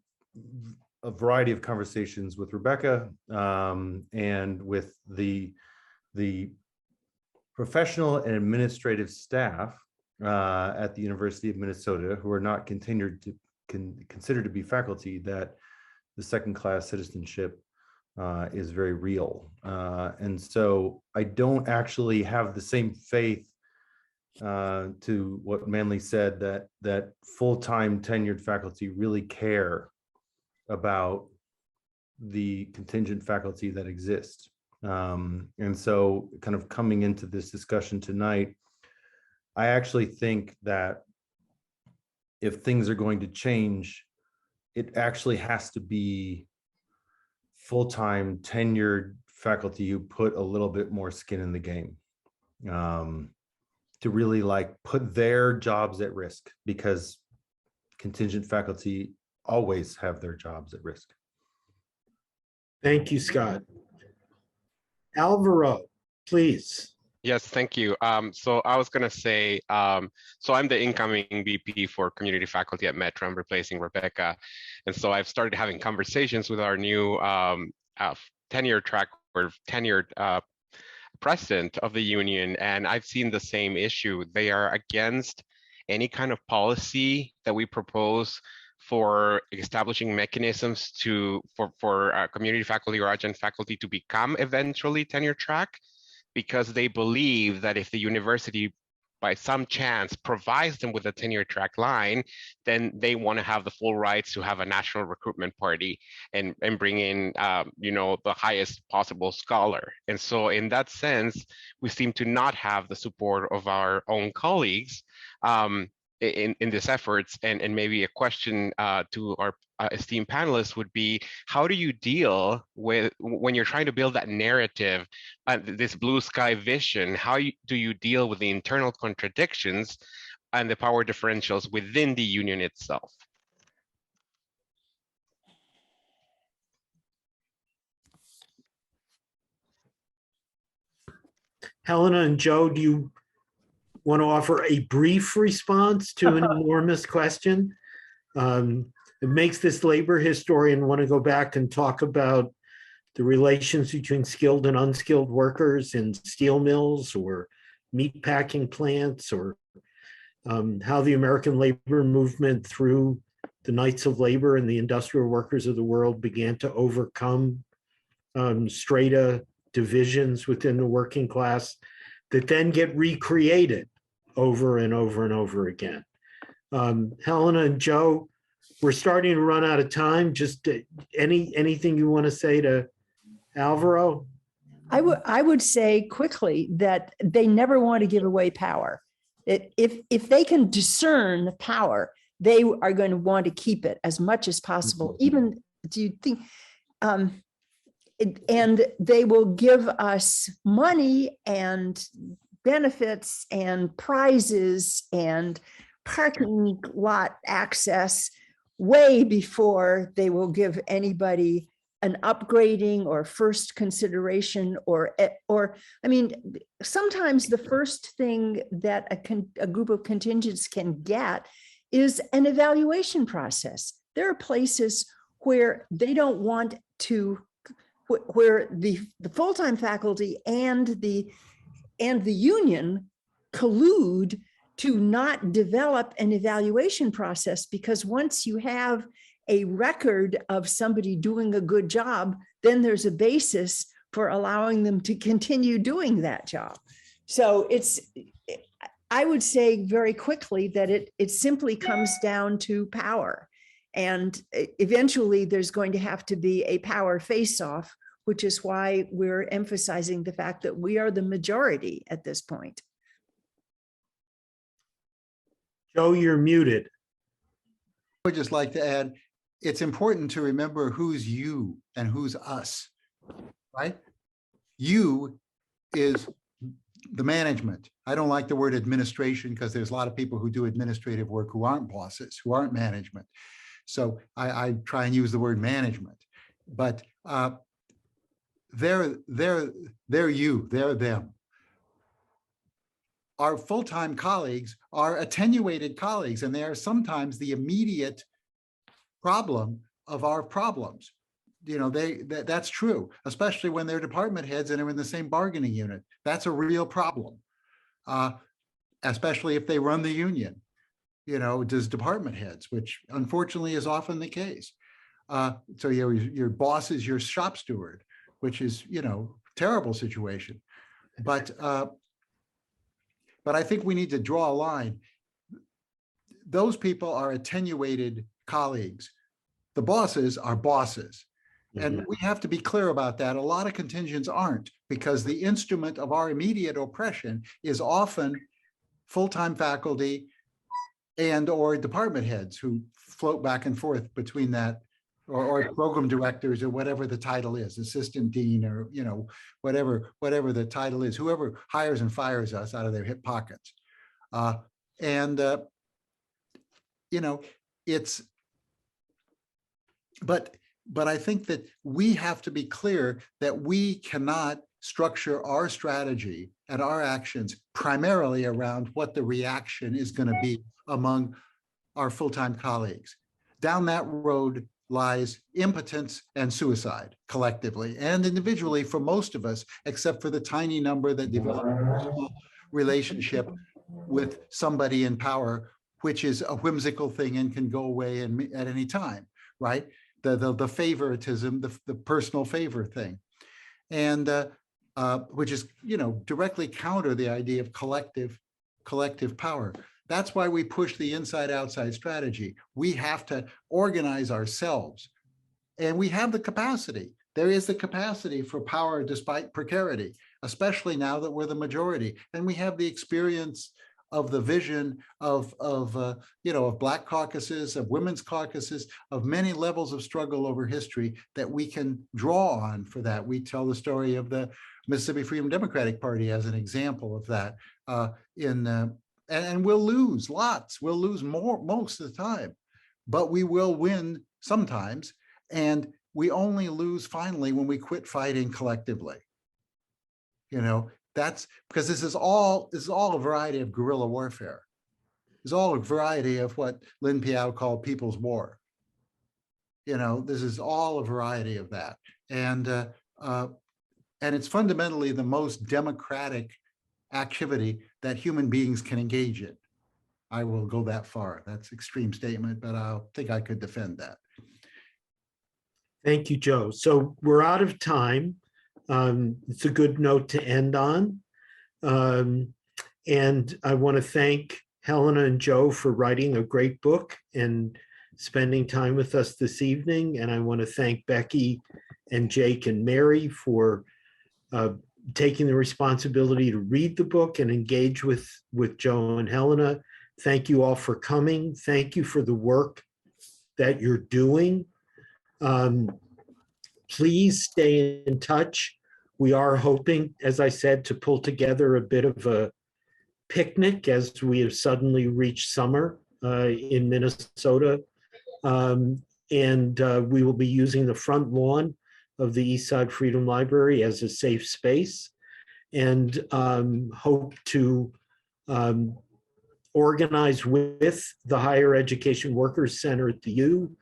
a variety of conversations with Rebecca and with the professional and administrative staff at the University of Minnesota, who are not considered to be faculty, that the second class citizenship is very real. And so I don't actually have the same faith to what Manly said, that full-time tenured faculty really care about the contingent faculty that exists. And so kind of coming into this discussion tonight, I actually think that if things are going to change, it actually has to be full-time tenured faculty who put a little bit more skin in the game, to really like put their jobs at risk, because contingent faculty always have their jobs at risk. Thank you, Scott. Alvaro, please. Yes, thank you. So I was going to say, so I'm the incoming VP for community faculty at Metro. I'm replacing Rebecca. And so I've started having conversations with our new tenure-track or tenured president of the union, and I've seen the same issue. They are against any kind of policy that we propose for establishing mechanisms for community faculty or adjunct faculty to become eventually tenure-track, because they believe that if the university by some chance provides them with a tenure-track line, then they want to have the full rights to have a national recruitment party and bring in the highest possible scholar. And so in that sense, we seem to not have the support of our own colleagues in this efforts. And maybe a question to our esteemed panelists would be, how do you deal with, when you're trying to build that narrative, this blue sky vision, do you deal with the internal contradictions and the power differentials within the union itself? Helena and Joe, do you want to offer a brief response to an enormous question? It makes this labor historian want to go back and talk about the relations between skilled and unskilled workers in steel mills or meatpacking plants, or how the American labor movement through the Knights of Labor and the industrial workers of the world began to overcome strata divisions within the working class that then get recreated over and over and over again. Helena and Joe, we're starting to run out of time. Just anything you want to say to Alvaro? I would say quickly that they never want to give away power. If they can discern the power, they are going to want to keep it as much as possible. Even, do you think, and they will give us money and benefits and prizes and parking lot access way before they will give anybody an upgrading or first consideration, or I mean, sometimes the first thing that a group of contingents can get is an evaluation process. There are places where they don't want to, where the full-time faculty and the union collude to not develop an evaluation process, because once you have a record of somebody doing a good job, then there's a basis for allowing them to continue doing that job. So I would say very quickly that it simply comes down to power. And eventually there's going to have to be a power face-off, which is why we're emphasizing the fact that we are the majority at this point. Joe, you're muted. I would just like to add, it's important to remember who's you and who's us, right? You is the management. I don't like the word administration because there's a lot of people who do administrative work who aren't bosses, who aren't management. So I try and use the word management, but they're you, they're them. Our full-time colleagues are attenuated colleagues, and they are sometimes the immediate problem of our problems. You know, that's true, especially when they're department heads and are in the same bargaining unit. That's a real problem, especially if they run the union, you know, as department heads, which unfortunately is often the case. So your boss is your shop steward, which is, you know, terrible situation. But I think we need to draw a line. Those people are attenuated colleagues. The bosses are bosses. And we have to be clear about that. A lot of contingents aren't, because the instrument of our immediate oppression is often full-time faculty and or department heads who float back and forth between that, or program directors, or whatever the title is, assistant dean, or, you know, whatever the title is, whoever hires and fires us out of their hip pockets. You know, but I think that we have to be clear that we cannot structure our strategy and our actions primarily around what the reaction is going to be among our full-time colleagues. Down that road lies impotence and suicide, collectively and individually for most of us, except for the tiny number that develop a personal relationship with somebody in power, which is a whimsical thing and can go away at any time, right? The favoritism, the personal favor thing, and which is, you know, directly counter the idea of collective power. That's why we push the inside-outside strategy. We have to organize ourselves, and we have the capacity. There is the capacity for power despite precarity, especially now that we're the majority, and we have the experience of the vision of you know, of Black caucuses, of women's caucuses, of many levels of struggle over history that we can draw on for that. We tell the story of the Mississippi Freedom Democratic Party as an example of that. And we'll lose lots. We'll lose more most of the time, but we will win sometimes. And we only lose finally when we quit fighting collectively. You know, that's because this is all a variety of guerrilla warfare. It's all a variety of what Lin Piao called people's war. You know, this is all a variety of that. And it's fundamentally the most democratic activity that human beings can engage in. I will go that far. That's an extreme statement, but I think I could defend that. Thank you, Joe. So we're out of time. It's a good note to end on. And I want to thank Helena and Joe for writing a great book and spending time with us this evening. And I want to thank Becky and Jake and Mary for taking the responsibility to read the book and engage with Joe and Helena. Thank you all for coming. Thank you for the work that you're doing. Please stay in touch. We are hoping, as I said, to pull together a bit of a picnic as we have suddenly reached summer in Minnesota. And we will be using the front lawn of the Eastside Freedom Library as a safe space, and hope to organize with the Higher Education Workers Center at the U,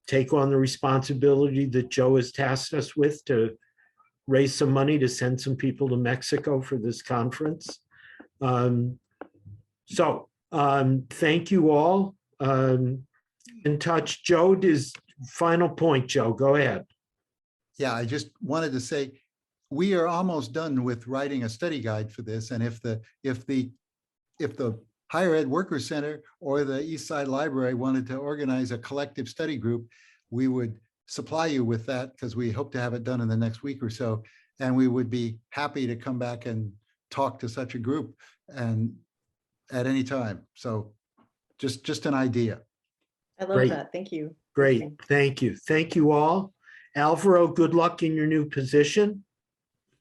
take on the responsibility that Joe has tasked us with to raise some money to send some people to Mexico for this conference. Thank you all. In touch. Joe, does final point, Joe, go ahead. Yeah, I just wanted to say, we are almost done with writing a study guide for this. And if the Higher Ed Worker Center or the East Side Library wanted to organize a collective study group, we would supply you with that because we hope to have it done in the next week or so. And we would be happy to come back and talk to such a group and at any time. So just an idea. I love Great. that. Thank you. Great. Thank you. Thank you. Thank you all. Alvaro, good luck in your new position.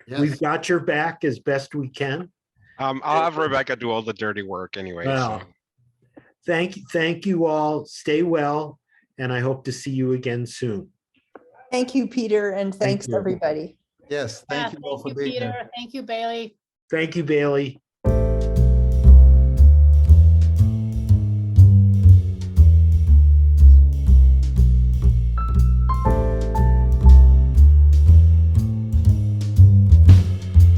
Yes. We've got your back as best we can. I'll have Rebecca do all the dirty work anyway. Well, So. thank you all. Stay well, and I hope to see you again soon. Thank you, Peter, and thanks you. everybody. Yes, thank you all for being Peter. here. Thank you, Bailey. Thank you, Bailey.